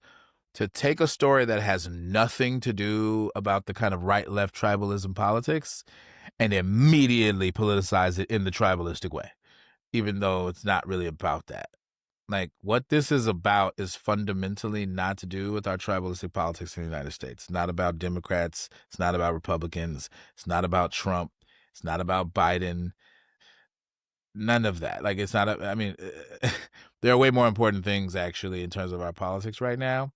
to take a story that has nothing to do about the kind of right-left tribalism politics and immediately politicize it in the tribalistic way, even though it's not really about that. What this is about is fundamentally not to do with our tribalistic politics in the United States. It's not about Democrats. It's not about Republicans. It's not about Trump. It's not about Biden. None of that. It's not, there are way more important things, actually, in terms of our politics right now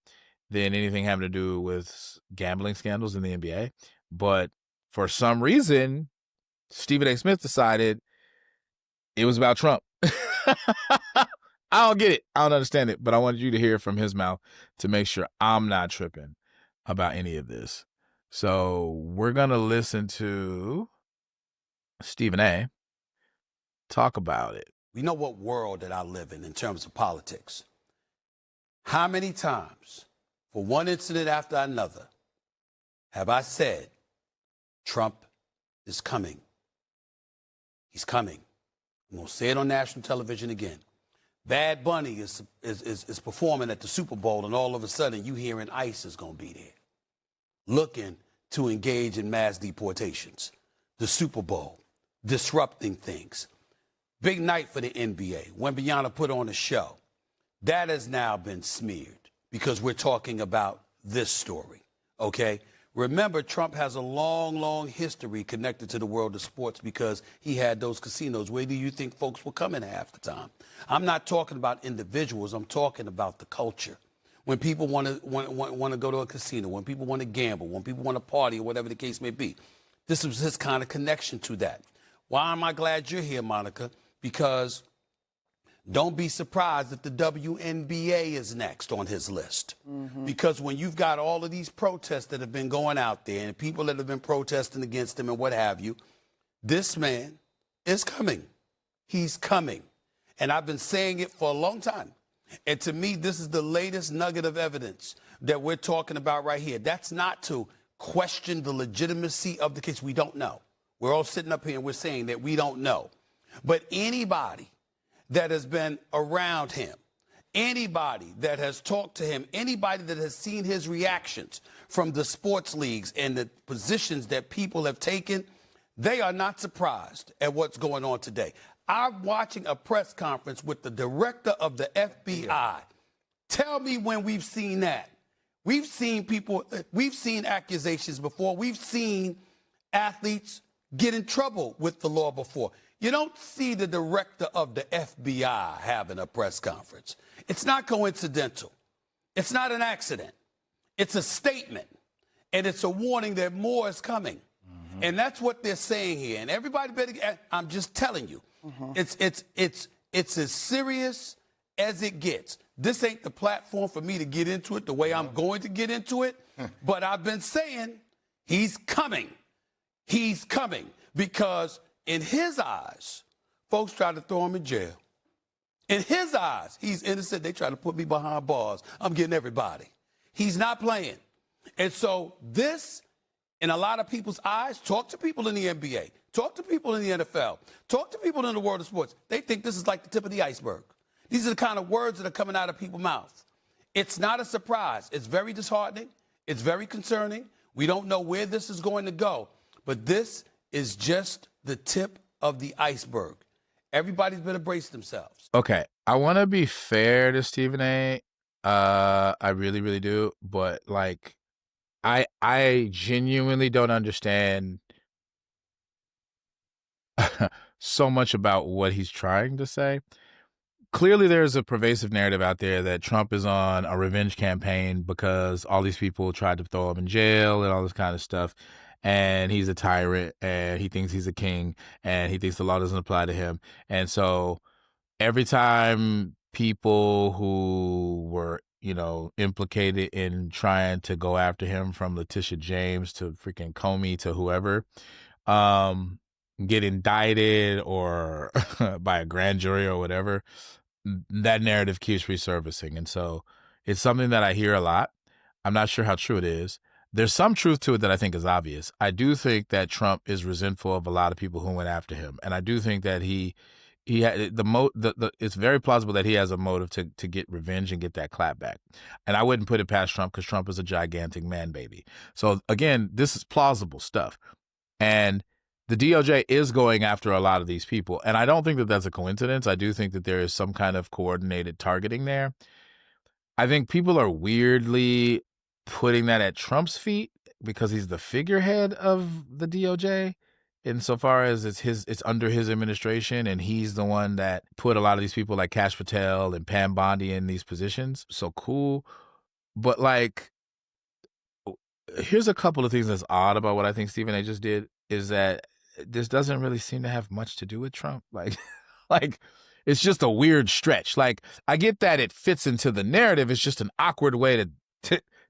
than anything having to do with gambling scandals in the NBA. But for some reason, Stephen A. Smith decided it was about Trump. I don't get it. I don't understand it, but I wanted you to hear from his mouth to make sure I'm not tripping about any of this. So we're going to listen to Stephen A. talk about it. We know what world that I live in terms of politics. How many times, for one incident after another, have I said, Trump is coming? He's coming. I'm going to say it on national television again. Bad Bunny is performing at the Super Bowl, and all of a sudden you hearing ICE is going to be there, looking to engage in mass deportations. The Super Bowl, disrupting things. Big night for the NBA. Wembanyama put on a show. That has now been smeared because we're talking about this story, okay? Remember, Trump has a long, long history connected to the world of sports because he had those casinos. Where do you think folks were coming half the time? I'm not talking about individuals. I'm talking about the culture. When people want to go to a casino, when people want to gamble, when people want to party, or whatever the case may be. This was his kind of connection to that. Why am I glad you're here, Monica? Because don't be surprised if the WNBA is next on his list. Mm-hmm. Because when you've got all of these protests that have been going out there and people that have been protesting against him and what have you, this man is coming. He's coming. And I've been saying it for a long time. And to me, this is the latest nugget of evidence that we're talking about right here. That's not to question the legitimacy of the case. We don't know. We're all sitting up here and we're saying that we don't know. But anybody that has been around him, anybody that has talked to him, anybody that has seen his reactions from the sports leagues and the positions that people have taken, they are not surprised at what's going on today. I'm watching a press conference with the director of the FBI. Tell me when we've seen that. We've seen people, we've seen accusations before. We've seen athletes get in trouble with the law before. You don't see the director of the FBI having a press conference. It's not coincidental. It's not an accident. It's a statement. and it's a warning that more is coming. And that's what they're saying here. And everybody better, I'm just telling you, it's as serious as it gets. This ain't the platform for me to get into it the way I'm going to get into it. But I've been saying he's coming. He's coming. Because in his eyes, folks try to throw him in jail. In his eyes, he's innocent. They try to put me behind bars. I'm getting everybody. He's not playing. And so this, in a lot of people's eyes, talk to people in the NBA, talk to people in the NFL, talk to people in the world of sports. They think this is like the tip of the iceberg. These are the kind of words that are coming out of people's mouths. It's not a surprise. It's very disheartening. It's very concerning. We don't know where this is going to go. But this is just the tip of the iceberg. Everybody's better brace themselves. Okay, I want to be fair to Stephen A. I really, really do. But, like, I genuinely don't understand so much about what he's trying to say. Clearly, there's a pervasive narrative out there that Trump is on a revenge campaign because all these people tried to throw him in jail and all this kind of stuff. And he's a tyrant and he thinks he's a king and he thinks the law doesn't apply to him. And so every time people who were, implicated in trying to go after him, from Letitia James to freaking Comey to whoever, get indicted or by a grand jury or whatever, that narrative keeps resurfacing. And so it's something that I hear a lot. I'm not sure how true it is. There's some truth to it that I think is obvious. I do think that Trump is resentful of a lot of people who went after him. And I do think that it's very plausible that he has a motive to get revenge and get that clap back. And I wouldn't put it past Trump because Trump is a gigantic man baby. So again, this is plausible stuff. And the DOJ is going after a lot of these people. And I don't think that that's a coincidence. I do think that there is some kind of coordinated targeting there. I think people are weirdly putting that at Trump's feet because he's the figurehead of the DOJ, insofar as it's under his administration and he's the one that put a lot of these people like Kash Patel and Pam Bondi in these positions. So cool. But, like, here's a couple of things that's odd about what I think Stephen A. just did, is that this doesn't really seem to have much to do with Trump. Like, it's just a weird stretch. Like, I get that it fits into the narrative. It's just an awkward way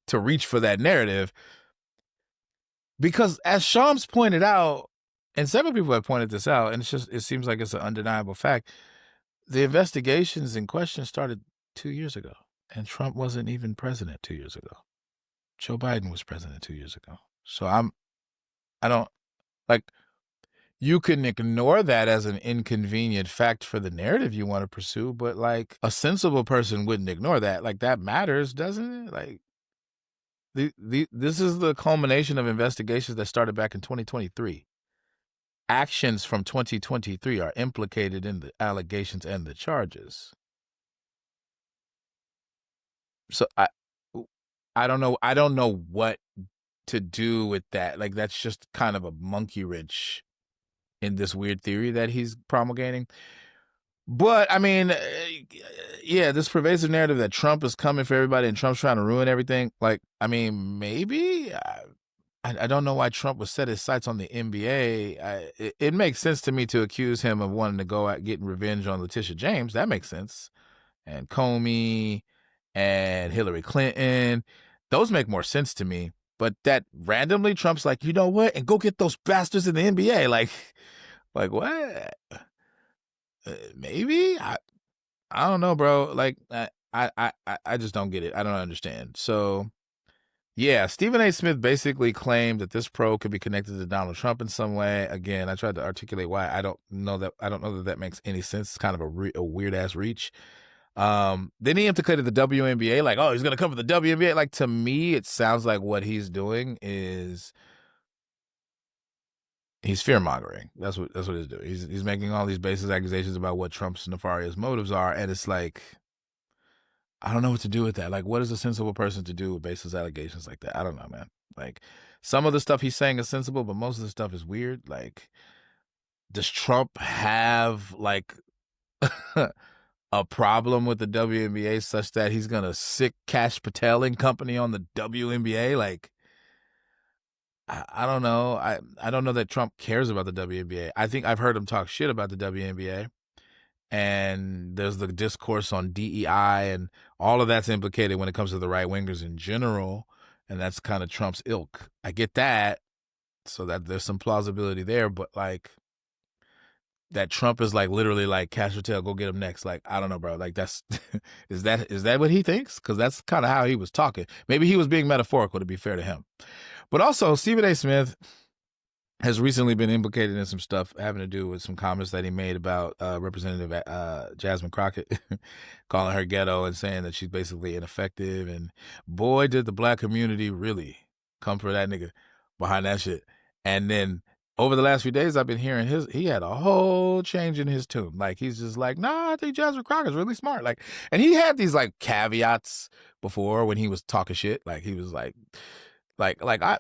to reach for that narrative. Because as Shams pointed out, and several people have pointed this out, and it seems like it's an undeniable fact, the investigations in question started 2 years ago, and Trump wasn't even president 2 years ago. Joe Biden was president 2 years ago. So I don't, like, you can ignore that as an inconvenient fact for the narrative you want to pursue, but, like, a sensible person wouldn't ignore that. Like, that matters, doesn't it? Like, this is the culmination of investigations that started back in 2023. Actions from 2023 are implicated in the allegations and the charges. So I don't know what to do with that. Like, that's just kind of a monkey wrench in this weird theory that he's promulgating. But I mean, yeah, this pervasive narrative that Trump is coming for everybody and Trump's trying to ruin everything. Like, I mean, maybe I don't know why Trump would set his sights on the NBA. It makes sense to me to accuse him of wanting to go out getting revenge on Letitia James. That makes sense. And Comey and Hillary Clinton, those make more sense to me. But that randomly Trump's like, you know what? And go get those bastards in the NBA. Like what? Maybe I don't know, bro. Like I just don't get it. I don't understand. So yeah, Stephen A. Smith basically claimed that this probe could be connected to Donald Trump in some way. Again, I tried to articulate why. I don't know that makes any sense. It's kind of a weird ass reach. Then he implicated the WNBA, like, oh, he's gonna cover the WNBA. Like, to me, it sounds like what he's doing is he's fear mongering. That's what he's doing. He's making all these baseless accusations about what Trump's nefarious motives are, and it's like, I don't know what to do with that. Like, what is a sensible person to do with baseless allegations like that? I don't know, man. Like, some of the stuff he's saying is sensible, but most of the stuff is weird. Like, does Trump have, like, a problem with the WNBA such that he's going to sick Kash Patel and company on the WNBA? Like, I don't know. I don't know that Trump cares about the WNBA. I think I've heard him talk shit about the WNBA, and there's the discourse on DEI, and all of that's implicated when it comes to the right wingers in general, and that's kind of Trump's ilk. I get that, so that there's some plausibility there, but like that Trump is like literally like cash or tail, go get him next. Like, I don't know, bro. Like that's is that what he thinks? Because that's kind of how he was talking. Maybe he was being metaphorical, to be fair to him. But also, Stephen A. Smith has recently been implicated in some stuff having to do with some comments that he made about Representative Jasmine Crockett, calling her ghetto and saying that she's basically ineffective. And boy, did the black community really come for that nigga behind that shit. And then over the last few days, I've been hearing he had a whole change in his tune. Like, he's just like, nah, I think Jasmine Crockett's really smart. Like, and he had these like caveats before when he was talking shit. Like, he was like I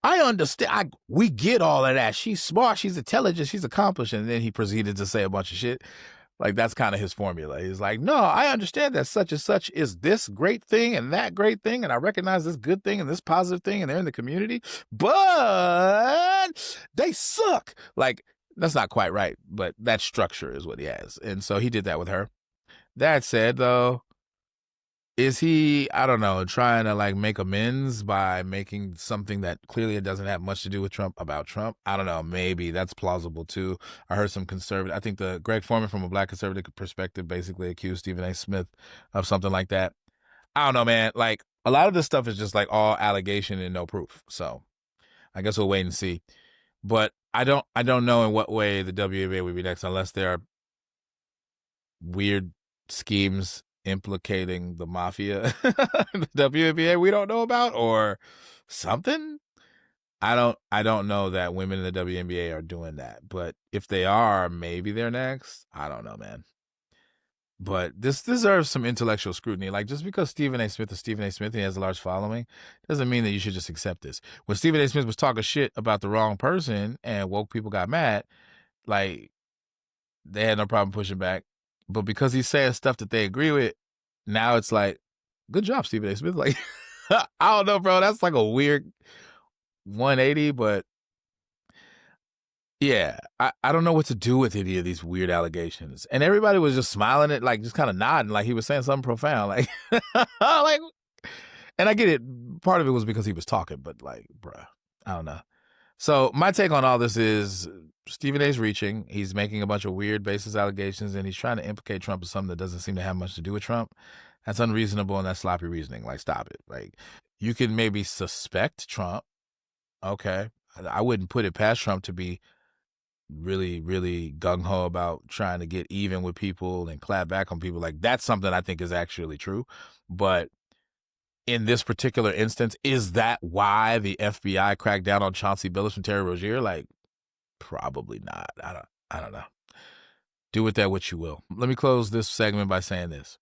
understand. We get all of that. She's smart. She's intelligent. She's accomplished. And then he proceeded to say a bunch of shit. Like, that's kind of his formula. He's like, no, I understand that such and such is this great thing and that great thing. And I recognize this good thing and this positive thing. And they're in the community. But they suck. Like, that's not quite right. But that structure is what he has. And so he did that with her. That said, though, is he, I don't know, trying to like make amends by making something that clearly doesn't have much to do with Trump about Trump? I don't know. Maybe that's plausible too. I heard some conservative, I think the Greg Foreman from a black conservative perspective basically accused Stephen A. Smith of something like that. I don't know, man. Like, a lot of this stuff is just like all allegation and no proof. So I guess we'll wait and see. But I don't know in what way the WNBA would be next, unless there are weird schemes implicating the mafia, the WNBA we don't know about, or something. I don't know that women in the WNBA are doing that, but if they are, maybe they're next. I don't know, man. But this deserves some intellectual scrutiny. Like, just because Stephen A. Smith is Stephen A. Smith and he has a large following doesn't mean that you should just accept this. When Stephen A. Smith was talking shit about the wrong person and woke people got mad, like, they had no problem pushing back. But because he's saying stuff that they agree with, now it's like, good job, Stephen A. Smith. Like, I don't know, bro. That's like a weird 180, but yeah, I don't know what to do with any of these weird allegations. And everybody was just smiling at, like, just kind of nodding, like he was saying something profound. Like, like, and I get it. Part of it was because he was talking, but like, bruh, I don't know. So my take on all this is Stephen A's reaching. He's making a bunch of weird baseless allegations, and he's trying to implicate Trump in something that doesn't seem to have much to do with Trump. That's unreasonable, and that's sloppy reasoning. Like, stop it. Like, you can maybe suspect Trump. Okay. I wouldn't put it past Trump to be really, really gung-ho about trying to get even with people and clap back on people. Like, that's something I think is actually true. But in this particular instance, is that why the FBI cracked down on Chauncey Billups and Terry Rozier? Like, probably not. I don't know. Do with that what you will. Let me close this segment by saying this.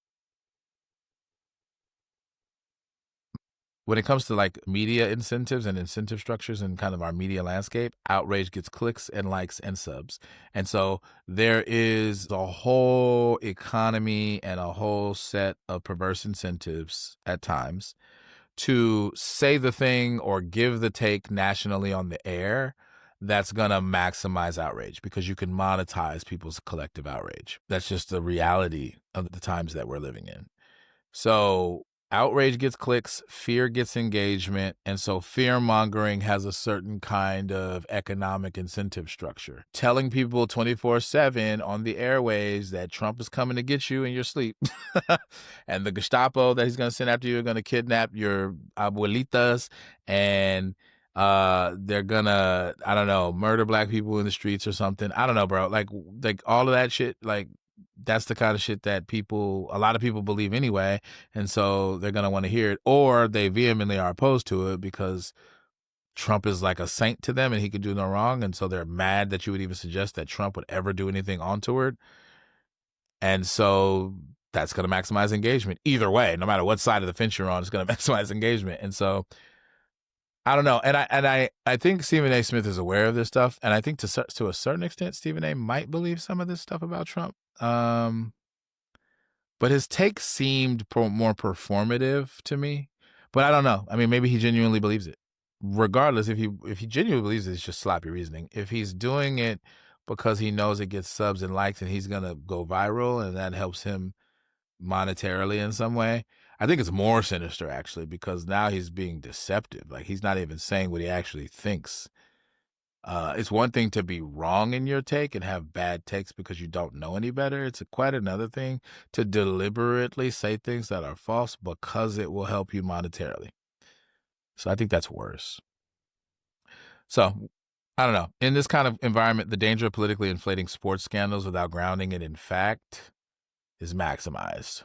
When it comes to like media incentives and incentive structures and kind of our media landscape, outrage gets clicks and likes and subs. And so there is a whole economy and a whole set of perverse incentives at times to say the thing or give the take nationally on the air that's going to maximize outrage, because you can monetize people's collective outrage. That's just the reality of the times that we're living in. So outrage gets clicks, fear gets engagement, and so fear-mongering has a certain kind of economic incentive structure. Telling people 24/7 on the airwaves that Trump is coming to get you in your sleep, and the Gestapo that he's going to send after you are going to kidnap your abuelitas, and they're going to, I don't know, murder black people in the streets or something. I don't know, bro. Like all of that shit, like, that's the kind of shit that a lot of people believe anyway. And so they're going to want to hear it, or they vehemently are opposed to it because Trump is like a saint to them and he could do no wrong. And so they're mad that you would even suggest that Trump would ever do anything untoward. And so that's going to maximize engagement. Either way, no matter what side of the fence you're on, it's going to maximize engagement. And so I don't know. And I think Stephen A. Smith is aware of this stuff. And I think to a certain extent, Stephen A. might believe some of this stuff about Trump. But his take seemed more performative to me. But I don't know. I mean, maybe he genuinely believes it. regardless, if he genuinely believes it's just sloppy reasoning, if he's doing it because he knows it gets subs and likes and he's gonna go viral and that helps him monetarily in some way, I think it's more sinister actually, because now he's being deceptive. Like, he's not even saying what he actually thinks. It's one thing to be wrong in your take and have bad takes because you don't know any better. It's quite another thing to deliberately say things that are false because it will help you monetarily. So I think that's worse. So I don't know. In this kind of environment, the danger of politically inflating sports scandals without grounding it in fact is maximized.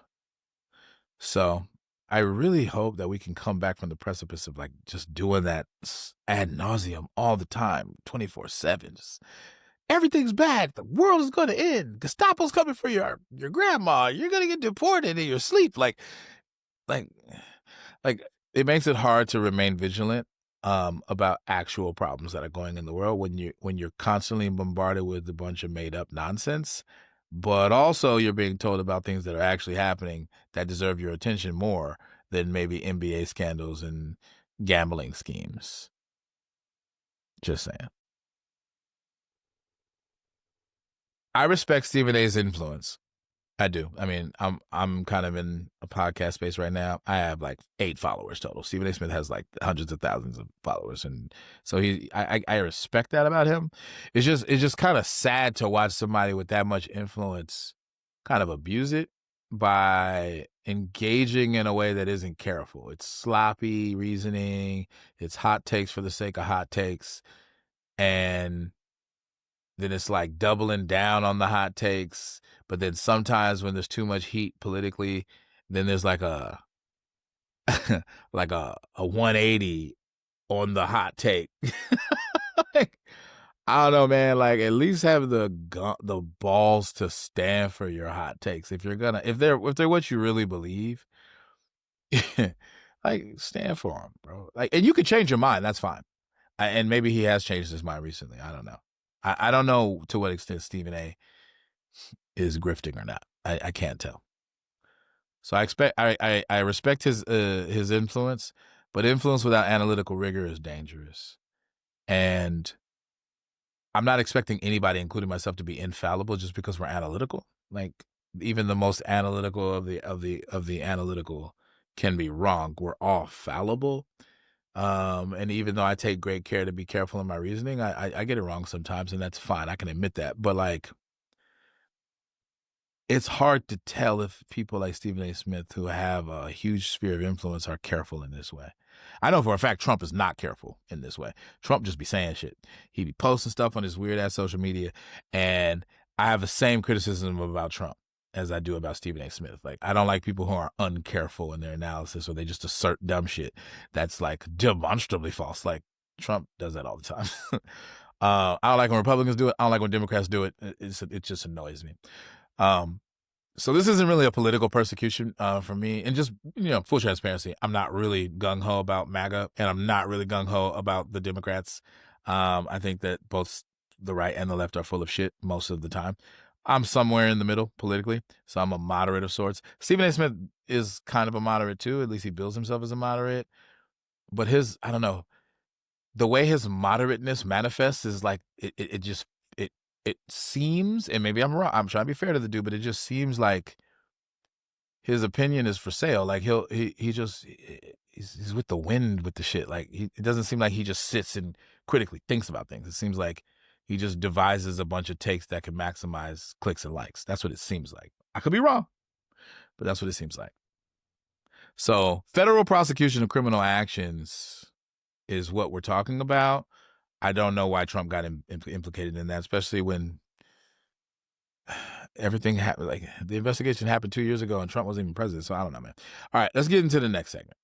So I really hope that we can come back from the precipice of like just doing that ad nauseum all the time, 24/7. Just, everything's bad. The world is going to end. Gestapo's coming for your grandma. You're going to get deported in your sleep. Like it makes it hard to remain vigilant about actual problems that are going in the world when you're constantly bombarded with a bunch of made up nonsense, but also you're being told about things that are actually happening that deserve your attention more than maybe NBA scandals and gambling schemes. Just saying. I respect Stephen A's influence. I do. I mean, I'm kind of in a podcast space right now. I have like 8 followers total. Stephen A. Smith has like hundreds of thousands of followers, and so I respect that about him. It's just kind of sad to watch somebody with that much influence kind of abuse it by engaging in a way that isn't careful. It's sloppy reasoning. It's hot takes for the sake of hot takes, and then it's like doubling down on the hot takes. But then sometimes when there's too much heat politically, then there's like a like a 180 on the hot take. Like, I don't know, man. Like, at least have the balls to stand for your hot takes. If they're what you really believe, like, stand for them, bro. Like, and you can change your mind. That's fine. And maybe he has changed his mind recently. I don't know. I don't know to what extent Stephen A. is grifting or not. I can't tell. So I respect his influence, but influence without analytical rigor is dangerous. And I'm not expecting anybody, including myself, to be infallible just because we're analytical. Like, even the most analytical of the analytical can be wrong. We're all fallible. And even though I take great care to be careful in my reasoning, I get it wrong sometimes, and that's fine. I can admit that. But like, it's hard to tell if people like Stephen A. Smith, who have a huge sphere of influence, are careful in this way. I know for a fact Trump is not careful in this way. Trump just be saying shit. He be posting stuff on his weird ass social media, and I have the same criticism about Trump as I do about Stephen A. Smith. Like, I don't like people who are uncareful in their analysis, or they just assert dumb shit that's like demonstrably false. Like, Trump does that all the time. I don't like when Republicans do it. I don't like when Democrats do it. It just annoys me. So this isn't really a political persecution for me. And just, full transparency, I'm not really gung-ho about MAGA, and I'm not really gung-ho about the Democrats. I think that both the right and the left are full of shit most of the time. I'm somewhere in the middle politically, so I'm a moderate of sorts. Stephen A. Smith is kind of a moderate too. At least he bills himself as a moderate. But I don't know, the way his moderateness manifests is like, it seems, and maybe I'm wrong, I'm trying to be fair to the dude, but it just seems like his opinion is for sale. Like, he's with the wind with the shit. Like, it doesn't seem like he just sits and critically thinks about things. It seems like he just devises a bunch of takes that can maximize clicks and likes. That's what it seems like. I could be wrong, but that's what it seems like. So federal prosecution of criminal actions is what we're talking about. I don't know why Trump got implicated in that, especially when everything happened. Like, the investigation happened 2 years ago and Trump wasn't even president. So I don't know, man. All right, let's get into the next segment.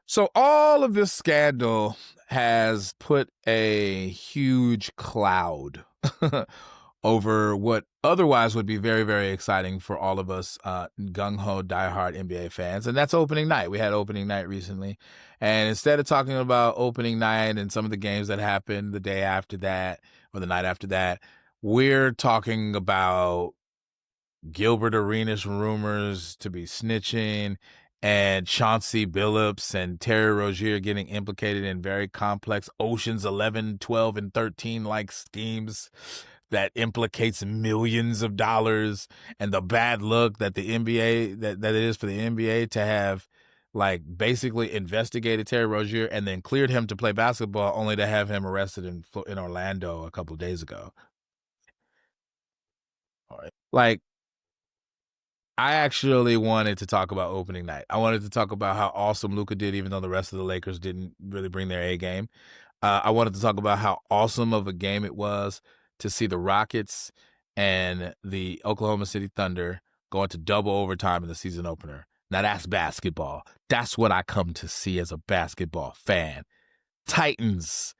So all of this scandal has put a huge cloud over what otherwise would be very, very exciting for all of us gung-ho, diehard NBA fans, and that's opening night. We had opening night recently, and instead of talking about opening night and some of the games that happened the day after that or the night after that, we're talking about Gilbert Arenas rumors to be snitching, and Chauncey Billups and Terry Rozier getting implicated in very complex Oceans 11, 12, and 13 like schemes that implicates millions of dollars, and the bad look that the NBA that it is for the NBA to have like basically investigated Terry Rozier and then cleared him to play basketball, only to have him arrested in Orlando a couple of days ago. All right. Like, I actually wanted to talk about opening night. I wanted to talk about how awesome Luka did, even though the rest of the Lakers didn't really bring their A game. I wanted to talk about how awesome of a game it was to see the Rockets and the Oklahoma City Thunder go into double overtime in the season opener. Now that's basketball. That's what I come to see as a basketball fan. Titans,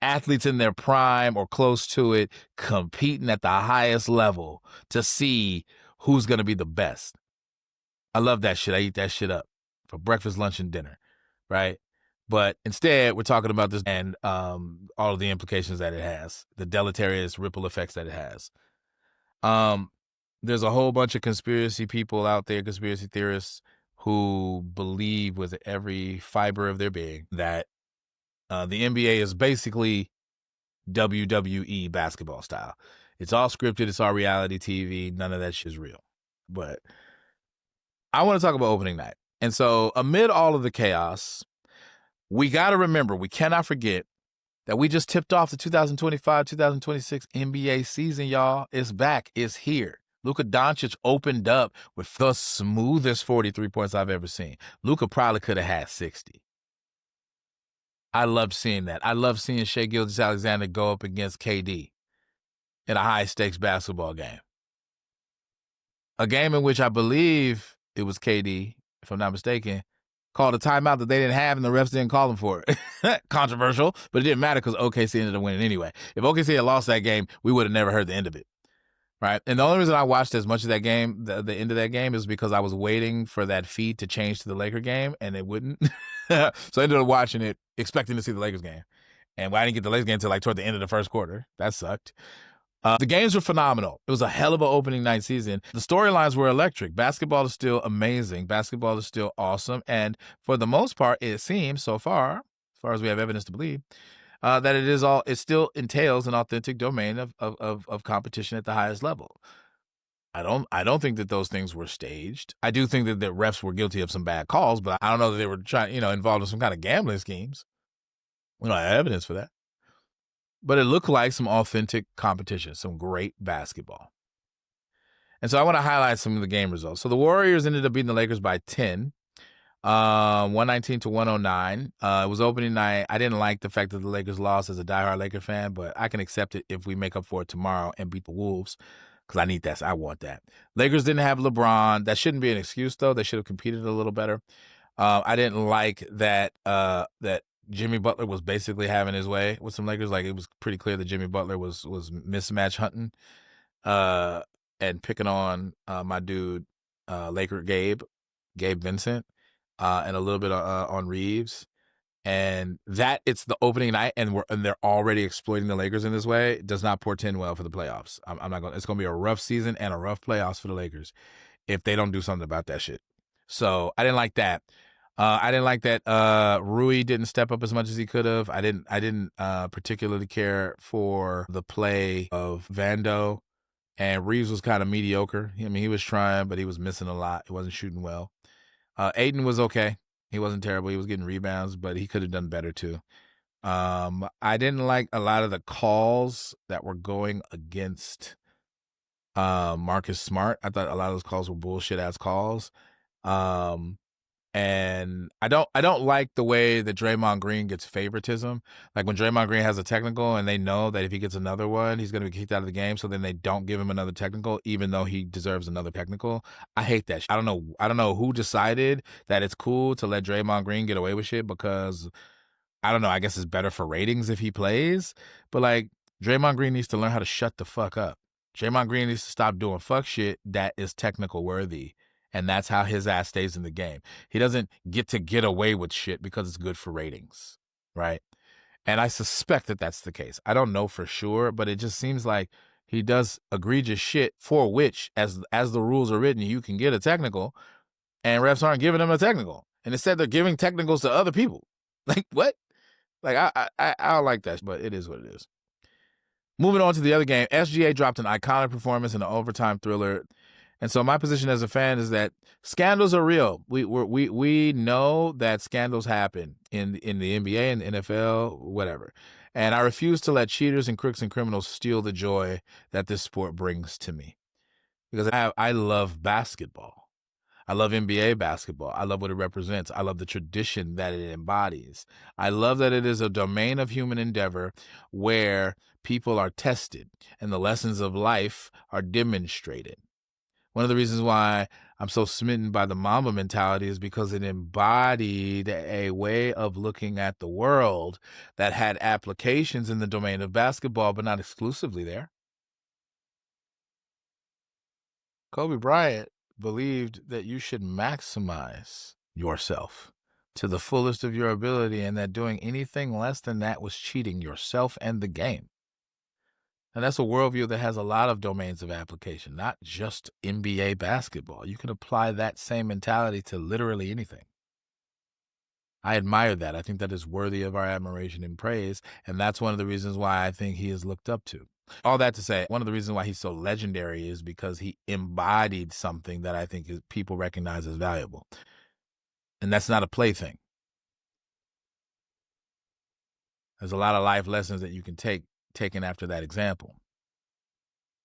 athletes in their prime or close to it, competing at the highest level to see who's going to be the best. I love that shit. I eat that shit up for breakfast, lunch, and dinner, right? But instead, we're talking about this and all of the implications that it has, the deleterious ripple effects that it has. There's a whole bunch of conspiracy people out there, conspiracy theorists, who believe with every fiber of their being that the NBA is basically WWE basketball style. It's all scripted. It's all reality TV. None of that shit is real. But I want to talk about opening night. And so amid all of the chaos, we got to remember, we cannot forget that we just tipped off the 2025-2026 NBA season, y'all. It's back. It's here. Luka Doncic opened up with the smoothest 43 points I've ever seen. Luka probably could have had 60. I loved seeing that. I loved seeing Shai Gilgeous-Alexander go up against KD in a high-stakes basketball game. A game in which I believe it was KD, if I'm not mistaken, called a timeout that they didn't have and the refs didn't call them for it. Controversial, but it didn't matter because OKC ended up winning anyway. If OKC had lost that game, we would have never heard the end of it, right? And the only reason I watched as much of that game, the end of that game, is because I was waiting for that feed to change to the Laker game, and it wouldn't. So I ended up watching it, expecting to see the Lakers game. And I didn't get the Lakers game until like toward the end of the first quarter. That sucked. The games were phenomenal. It was a hell of an opening night season. The storylines were electric. Basketball is still amazing. Basketball is still awesome. And for the most part, it seems so far, as far as we have evidence to believe, that it still entails an authentic domain of competition at the highest level. I don't think that those things were staged. I do think that the refs were guilty of some bad calls, but I don't know that they were involved in some kind of gambling schemes. We don't have evidence for that. But it looked like some authentic competition, some great basketball. And so I want to highlight some of the game results. So the Warriors ended up beating the Lakers by 10, 119-109. It was opening night. I didn't like the fact that the Lakers lost as a diehard Laker fan, but I can accept it if we make up for it tomorrow and beat the Wolves, because I need that. I want that. Lakers didn't have LeBron. That shouldn't be an excuse, though. They should have competed a little better. I didn't like that Jimmy Butler was basically having his way with some Lakers. Like, it was pretty clear that Jimmy Butler was mismatch hunting and picking on my dude, Laker Gabe Vincent, and a little bit on Reeves. And that it's the opening night and they're already exploiting the Lakers in this way does not portend well for the playoffs. It's going to be a rough season and a rough playoffs for the Lakers if they don't do something about that shit. So I didn't like that. I didn't like that Rui didn't step up as much as he could have. I didn't particularly care for the play of Vando, and Reeves was kind of mediocre. I mean, he was trying, but he was missing a lot. He wasn't shooting well. Aiden was okay. He wasn't terrible. He was getting rebounds, but he could have done better too. I didn't like a lot of the calls that were going against Marcus Smart. I thought a lot of those calls were bullshit ass calls. And I don't like the way that Draymond Green gets favoritism. Like when Draymond Green has a technical and they know that if he gets another one, he's going to be kicked out of the game. So then they don't give him another technical, even though he deserves another technical. I hate that shit. I don't know who decided that it's cool to let Draymond Green get away with shit because, I don't know, I guess it's better for ratings if he plays. But like, Draymond Green needs to learn how to shut the fuck up. Draymond Green needs to stop doing fuck shit that is technical worthy. And that's how his ass stays in the game. He doesn't get away with shit because it's good for ratings, right? And I suspect that that's the case. I don't know for sure, but it just seems like he does egregious shit for which, as the rules are written, you can get a technical, and refs aren't giving him a technical. And instead, they're giving technicals to other people. Like, what? Like, I don't like that, but it is what it is. Moving on to the other game, SGA dropped an iconic performance in an overtime thriller. And so my position as a fan is that scandals are real. We know that scandals happen in the NBA and the NFL, whatever. And I refuse to let cheaters and crooks and criminals steal the joy that this sport brings to me. Because I love basketball. I love NBA basketball. I love what it represents. I love the tradition that it embodies. I love that it is a domain of human endeavor where people are tested and the lessons of life are demonstrated. One of the reasons why I'm so smitten by the Mamba mentality is because it embodied a way of looking at the world that had applications in the domain of basketball, but not exclusively there. Kobe Bryant believed that you should maximize yourself to the fullest of your ability, and that doing anything less than that was cheating yourself and the game. And that's a worldview that has a lot of domains of application, not just NBA basketball. You can apply that same mentality to literally anything. I admire that. I think that is worthy of our admiration and praise, and that's one of the reasons why I think he is looked up to. All that to say, one of the reasons why he's so legendary is because he embodied something that I think people recognize as valuable. And that's not a plaything. There's a lot of life lessons that you can take taken after that example.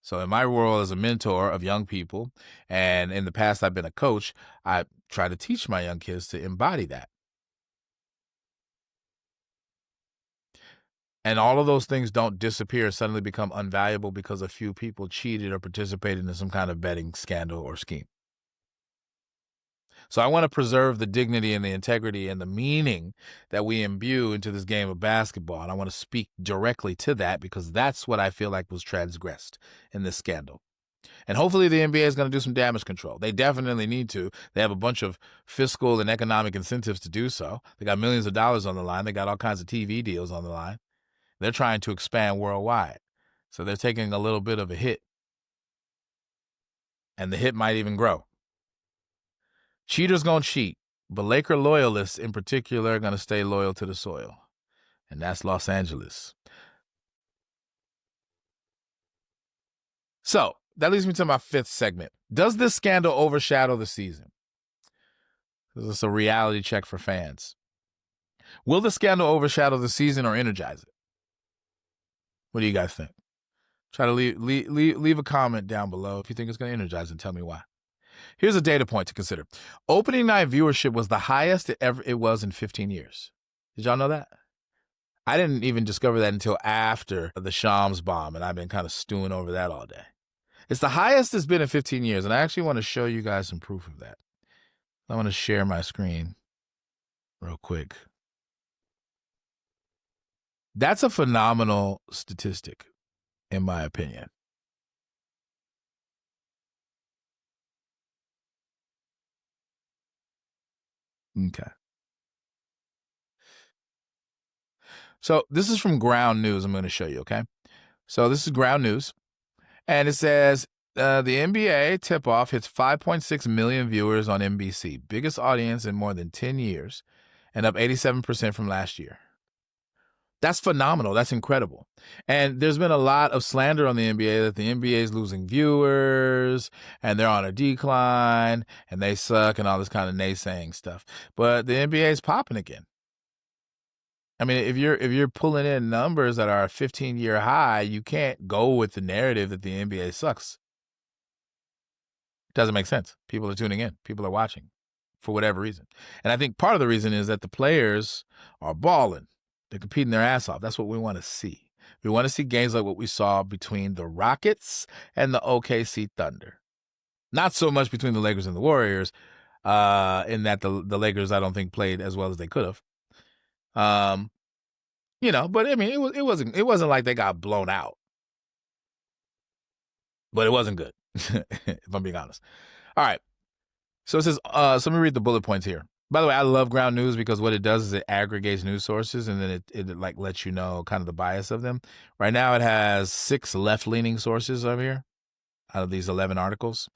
So in my role as a mentor of young people, and in the past I've been a coach, I try to teach my young kids to embody that. And all of those things don't disappear, suddenly become unvaluable because a few people cheated or participated in some kind of betting scandal or scheme. So I want to preserve the dignity and the integrity and the meaning that we imbue into this game of basketball. And I want to speak directly to that because that's what I feel like was transgressed in this scandal. And hopefully the NBA is going to do some damage control. They definitely need to. They have a bunch of fiscal and economic incentives to do so. They got millions of dollars on the line. They got all kinds of TV deals on the line. They're trying to expand worldwide. So they're taking a little bit of a hit. And the hit might even grow. Cheaters gonna cheat, but Laker loyalists in particular are gonna stay loyal to the soil. And that's Los Angeles. So that leads me to my fifth segment. Does this scandal overshadow the season? This is a reality check for fans. Will the scandal overshadow the season or energize it? What do you guys think? Try to leave a comment down below if you think it's going to energize and tell me why. Here's a data point to consider. Opening night viewership was the highest it was in 15 years. Did y'all know that? I didn't even discover that until after the Shams bomb, and I've been kind of stewing over that all day. It's the highest it's been in 15 years, and I actually want to show you guys some proof of that. I want to share my screen real quick. That's a phenomenal statistic, in my opinion. Okay. So this is from Ground News. I'm going to show you, okay? So this is Ground News. And it says, the NBA tip-off hits 5.6 million viewers on NBC. Biggest audience in more than 10 years and up 87% from last year. That's phenomenal. That's incredible. And there's been a lot of slander on the NBA that the NBA is losing viewers and they're on a decline and they suck and all this kind of naysaying stuff. But the NBA is popping again. I mean, if you're pulling in numbers that are a 15-year high, you can't go with the narrative that the NBA sucks. It doesn't make sense. People are tuning in. People are watching for whatever reason. And I think part of the reason is that the players are balling. They're competing their ass off. That's what we want to see. We want to see games like what we saw between the Rockets and the OKC Thunder. Not so much between the Lakers and the Warriors, in that the Lakers, I don't think, played as well as they could have. But I mean, it wasn't like they got blown out. but it wasn't good, if I'm being honest. All right. So it says, so let me read the bullet points here. By the way, I love ground news because what it does is it aggregates news sources and then it like lets you know kind of the bias of them. Right now it has 6 left-leaning sources over here out of these 11 articles,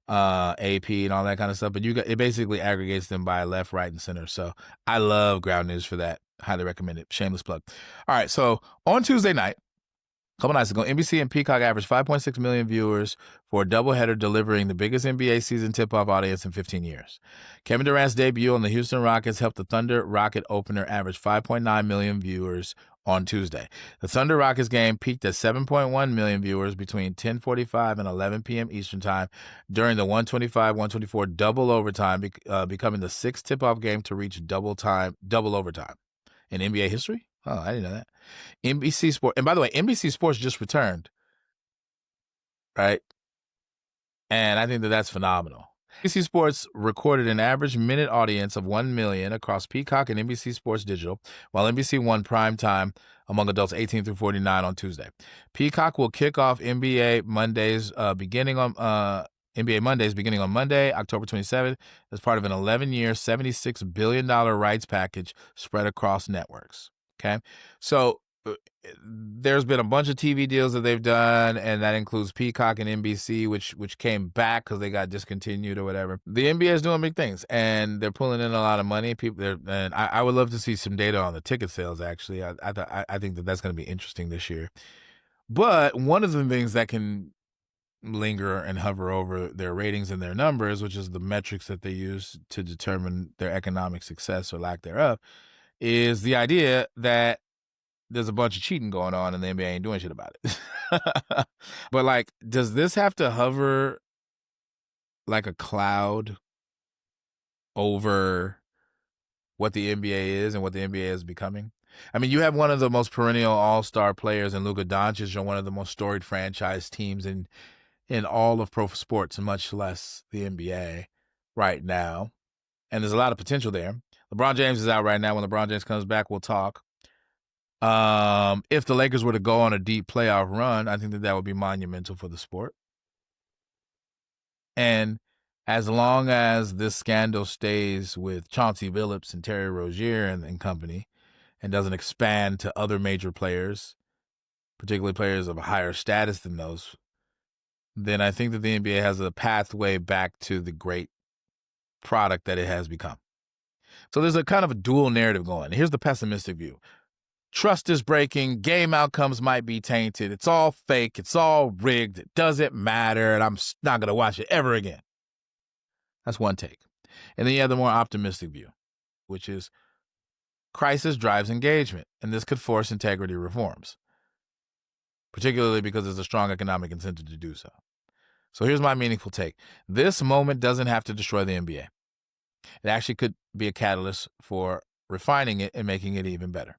AP and all that kind of stuff. But it basically aggregates them by left, right, and center. So I love ground news for that. Highly recommend it. Shameless plug. All right. So on Tuesday night, a couple nights ago, NBC and Peacock averaged 5.6 million viewers for a doubleheader, delivering the biggest NBA season tip-off audience in 15 years. Kevin Durant's debut on the Houston Rockets helped the Thunder Rocket opener average 5.9 million viewers on Tuesday. The Thunder Rockets game peaked at 7.1 million viewers between 10:45 and 11 p.m. Eastern Time during the 125-124 double overtime, becoming the 6th tip-off game to reach double overtime in NBA history. Oh, I didn't know that. NBC Sports, and by the way, NBC Sports just returned, right? And I think that's phenomenal. NBC Sports recorded an average minute audience of 1 million across Peacock and NBC Sports Digital, while NBC won prime time among adults 18 through 49 on Tuesday. Peacock will kick off NBA Mondays beginning on Monday, October 27th, as part of an 11-year, $76 billion rights package spread across networks. Okay, so there's been a bunch of TV deals that they've done, and that includes Peacock and NBC, which came back because they got discontinued or whatever. The NBA is doing big things, and they're pulling in a lot of money. And I would love to see some data on the ticket sales. Actually, I think that's going to be interesting this year. But one of the things that can linger and hover over their ratings and their numbers, which is the metrics that they use to determine their economic success or lack thereof, is the idea that there's a bunch of cheating going on and the NBA ain't doing shit about it. But like, does this have to hover like a cloud over what the NBA is and what the NBA is becoming? I mean, you have one of the most perennial all-star players in Luka Doncic on one of the most storied franchise teams in all of pro sports, and much less the NBA right now. And there's a lot of potential there. LeBron James is out right now. When LeBron James comes back, we'll talk. If the Lakers were to go on a deep playoff run, I think that would be monumental for the sport. And as long as this scandal stays with Chauncey Billups and Terry Rozier and company and doesn't expand to other major players, particularly players of a higher status than those, then I think that the NBA has a pathway back to the great product that it has become. So there's a kind of a dual narrative going. Here's the pessimistic view. Trust is breaking. Game outcomes might be tainted. It's all fake. It's all rigged. It doesn't matter. And I'm not going to watch it ever again. That's one take. And then you have the more optimistic view, which is crisis drives engagement. And this could force integrity reforms, particularly because there's a strong economic incentive to do so. So here's my meaningful take. This moment doesn't have to destroy the NBA. It actually could be a catalyst for refining it and making it even better.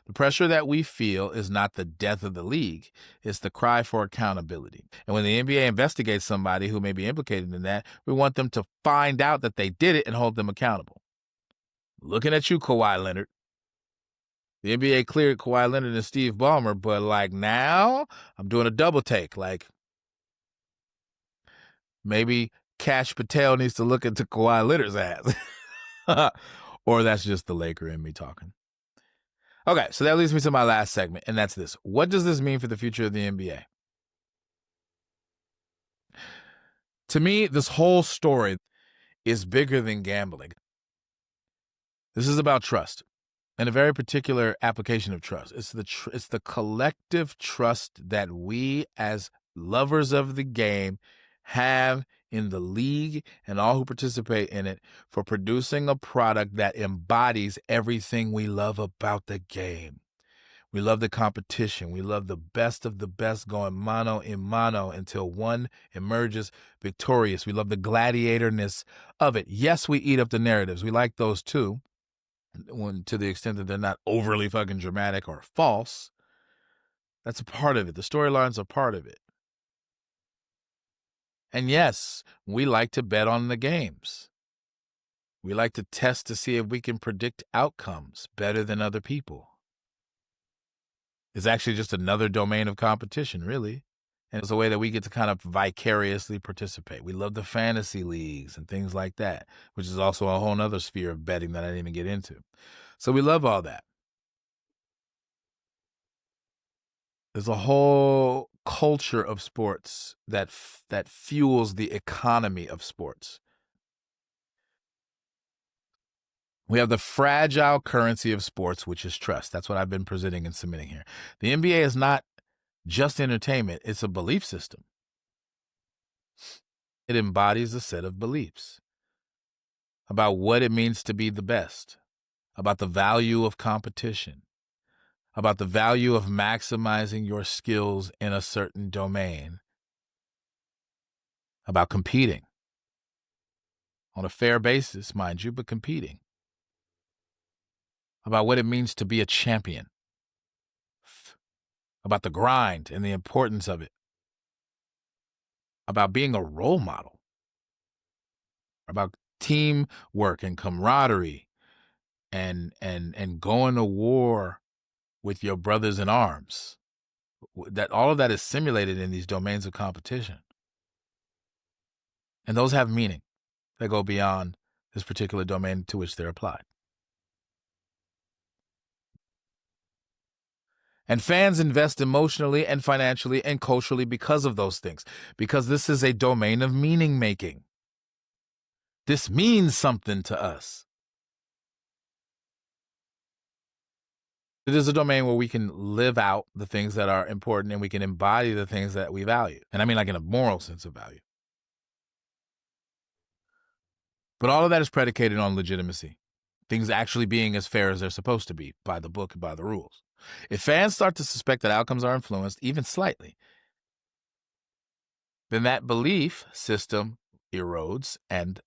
The pressure that we feel is not the death of the league. It's the cry for accountability. And when the NBA investigates somebody who may be implicated in that, we want them to find out that they did it and hold them accountable. Looking at you, Kawhi Leonard. The NBA cleared Kawhi Leonard and Steve Ballmer, but like now I'm doing a double take. Like maybe Kash Patel needs to look into Kawhi Leonard's ass. Or that's just the Laker in me talking. Okay, so that leads me to my last segment, and that's this. What does this mean for the future of the NBA? To me, this whole story is bigger than gambling. This is about trust, and a very particular application of trust. It's the collective trust that we as lovers of the game have in the league and all who participate in it for producing a product that embodies everything we love about the game. We love the competition. We love the best of the best going mano a mano until one emerges victorious. We love the gladiatorness of it. Yes, we eat up the narratives. We like those too, to the extent that they're not overly fucking dramatic or false. That's a part of it. The storylines are part of it. And yes, we like to bet on the games. We like to test to see if we can predict outcomes better than other people. It's actually just another domain of competition, really. And it's a way that we get to kind of vicariously participate. We love the fantasy leagues and things like that, which is also a whole nother sphere of betting that I didn't even get into. So we love all that. There's a whole culture of sports that fuels the economy of sports. We have the fragile currency of sports, which is trust. That's what I've been presenting and submitting here. The NBA is not just entertainment. It's a belief system. It embodies a set of beliefs about what it means to be the best, about the value of competition, about the value of maximizing your skills in a certain domain, about competing on a fair basis, mind you, but competing, about what it means to be a champion, about the grind and the importance of it, about being a role model, about teamwork and camaraderie and going to war with your brothers in arms. That all of that is simulated in these domains of competition. And those have meaning that go beyond this particular domain to which they're applied. And fans invest emotionally and financially and culturally because of those things, because this is a domain of meaning making. This means something to us. It is a domain where we can live out the things that are important and we can embody the things that we value. And I mean like in a moral sense of value. But all of that is predicated on legitimacy. Things actually being as fair as they're supposed to be by the book and by the rules. If fans start to suspect that outcomes are influenced, even slightly, then that belief system erodes and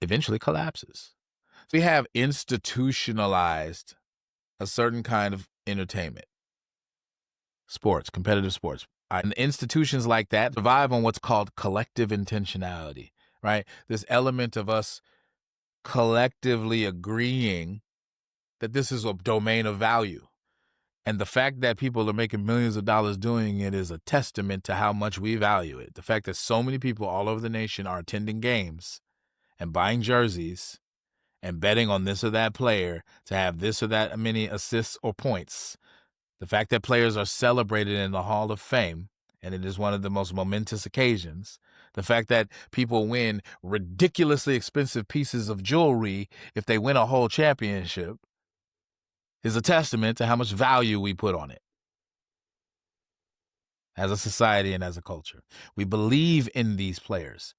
eventually collapses. So we have institutionalized a certain kind of entertainment, sports, competitive sports. And institutions like that survive on what's called collective intentionality, right? This element of us collectively agreeing that this is a domain of value. And the fact that people are making millions of dollars doing it is a testament to how much we value it. The fact that so many people all over the nation are attending games and buying jerseys and betting on this or that player to have this or that many assists or points. The fact that players are celebrated in the Hall of Fame, and it is one of the most momentous occasions. The fact that people win ridiculously expensive pieces of jewelry if they win a whole championship is a testament to how much value we put on it as a society and as a culture. We believe in these players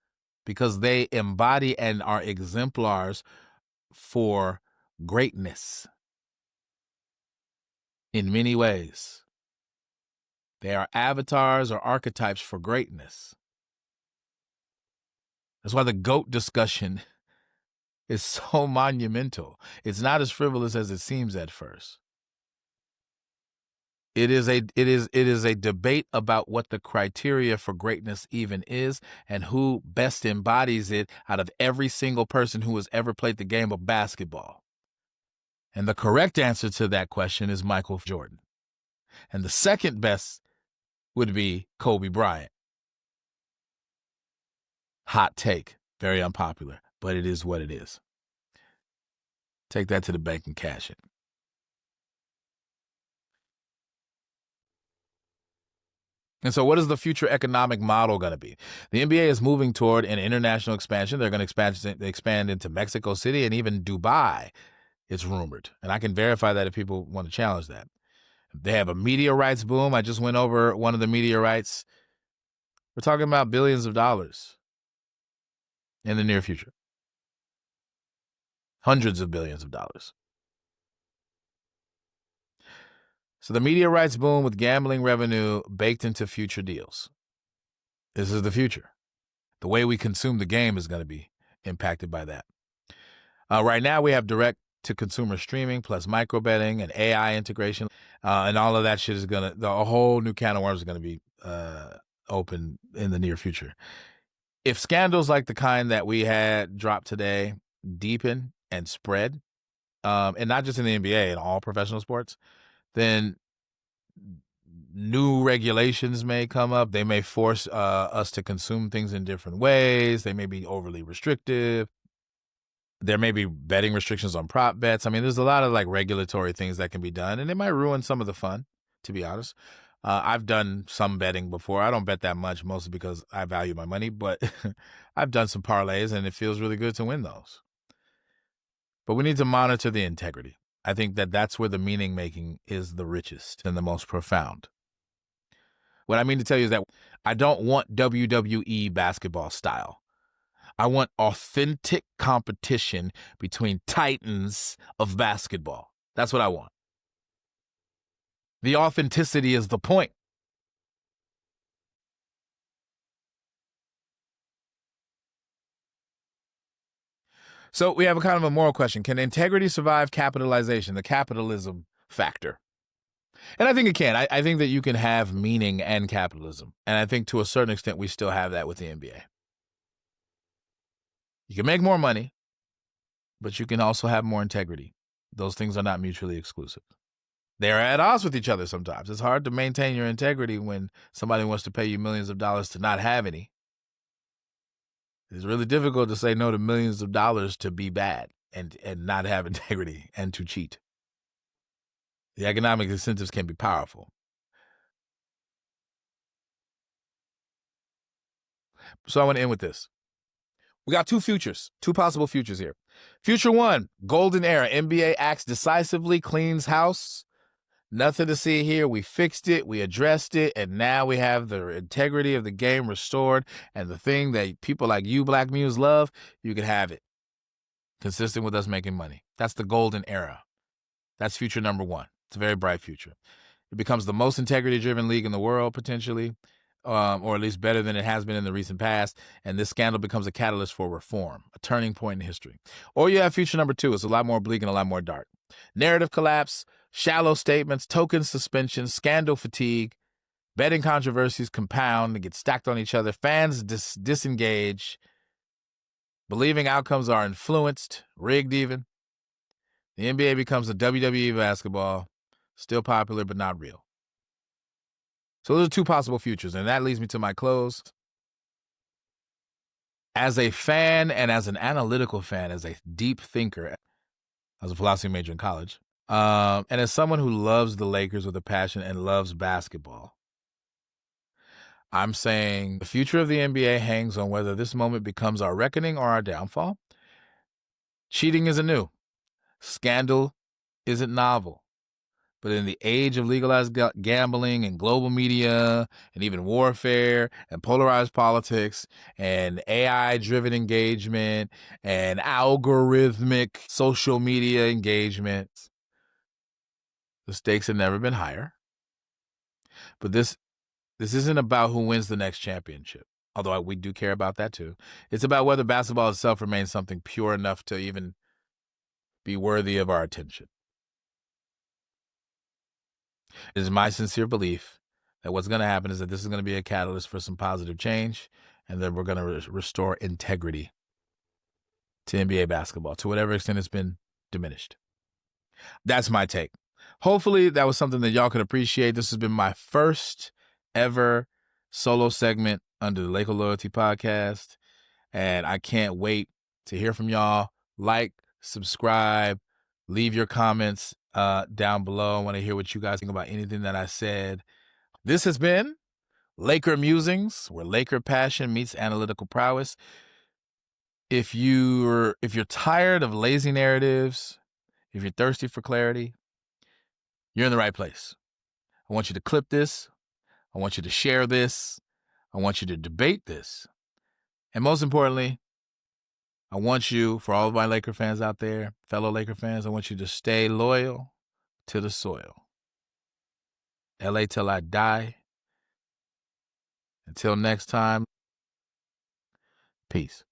because they embody and are exemplars for greatness in many ways. They are avatars or archetypes for greatness. That's why the GOAT discussion is so monumental. It's not as frivolous as it seems at first. It is a debate about what the criteria for greatness even is and who best embodies it out of every single person who has ever played the game of basketball. And the correct answer to that question is Michael Jordan. And the second best would be Kobe Bryant. Hot take, very unpopular, but it is what it is. Take that to the bank and cash it. And so what is the future economic model going to be? The NBA is moving toward an international expansion. They're going to expand into Mexico City and even Dubai, it's rumored. And I can verify that if people want to challenge that. They have a media rights boom. I just went over one of the media rights. We're talking about billions of dollars in the near future. Hundreds of billions of dollars. So the media rights boom with gambling revenue baked into future deals. This is the future. The way we consume the game is going to be impacted by that. Right now we have direct-to-consumer streaming plus micro betting and AI integration. And all of that shit is a whole new can of worms is going to be open in the near future. If scandals like the kind that we had drop today deepen and spread, and not just in the NBA, in all professional sports, then new regulations may come up. They may force us to consume things in different ways. They may be overly restrictive. There may be betting restrictions on prop bets. I mean, there's a lot of like regulatory things that can be done, and it might ruin some of the fun, to be honest. I've done some betting before. I don't bet that much, mostly because I value my money, but I've done some parlays, and it feels really good to win those. But we need to monitor the integrity. I think that that's where the meaning making is the richest and the most profound. What I mean to tell you is that I don't want WWE basketball style. I want authentic competition between titans of basketball. That's what I want. The authenticity is the point. So we have a kind of a moral question. Can integrity survive capitalization, the capitalism factor? And I think it can. I think that you can have meaning and capitalism. And I think to a certain extent, we still have that with the NBA. You can make more money, but you can also have more integrity. Those things are not mutually exclusive. They're at odds with each other sometimes. It's hard to maintain your integrity when somebody wants to pay you millions of dollars to not have any. It's really difficult to say no to millions of dollars to be bad and not have integrity and to cheat. The economic incentives can be powerful. So I want to end with this. We got two possible futures here. Future one, golden era. NBA acts decisively, cleans house. Nothing to see here. We fixed it. We addressed it. And now we have the integrity of the game restored. And the thing that people like you, Black Muze, love, you can have it. Consistent with us making money. That's the golden era. That's future number one. It's a very bright future. It becomes the most integrity-driven league in the world, potentially, or at least better than it has been in the recent past. And this scandal becomes a catalyst for reform, a turning point in history. Or you have future number two. It's a lot more bleak and a lot more dark. Narrative collapse, shallow statements, token suspension, scandal fatigue, betting controversies compound and get stacked on each other. Fans disengage, believing outcomes are influenced, rigged even. The NBA becomes a WWE basketball, still popular but not real. So those are two possible futures, and that leads me to my close. As a fan and as an analytical fan, as a deep thinker, I was a philosophy major in college, and as someone who loves the Lakers with a passion and loves basketball, I'm saying the future of the NBA hangs on whether this moment becomes our reckoning or our downfall. Cheating isn't new. Scandal isn't novel. But in the age of legalized gambling and global media and even warfare and polarized politics and AI-driven engagement and algorithmic social media engagement, the stakes have never been higher. But this isn't about who wins the next championship, although we do care about that too. It's about whether basketball itself remains something pure enough to even be worthy of our attention. It is my sincere belief that what's going to happen is that this is going to be a catalyst for some positive change, and that we're going to restore integrity to NBA basketball to whatever extent it's been diminished. That's my take. Hopefully that was something that y'all could appreciate. This has been my first ever solo segment under the Laker Loyalty Podcast, and I can't wait to hear from y'all. Like, subscribe, leave your comments down below. I want to hear what you guys think about anything that I said. This has been Laker Musings, where Laker passion meets analytical prowess. If you're tired of lazy narratives, if you're thirsty for clarity, you're in the right place. I want you to clip this. I want you to share this. I want you to debate this. And most importantly, I want you, for all of my Laker fans out there, fellow Laker fans, I want you to stay loyal to the soil. LA till I die. Until next time, peace.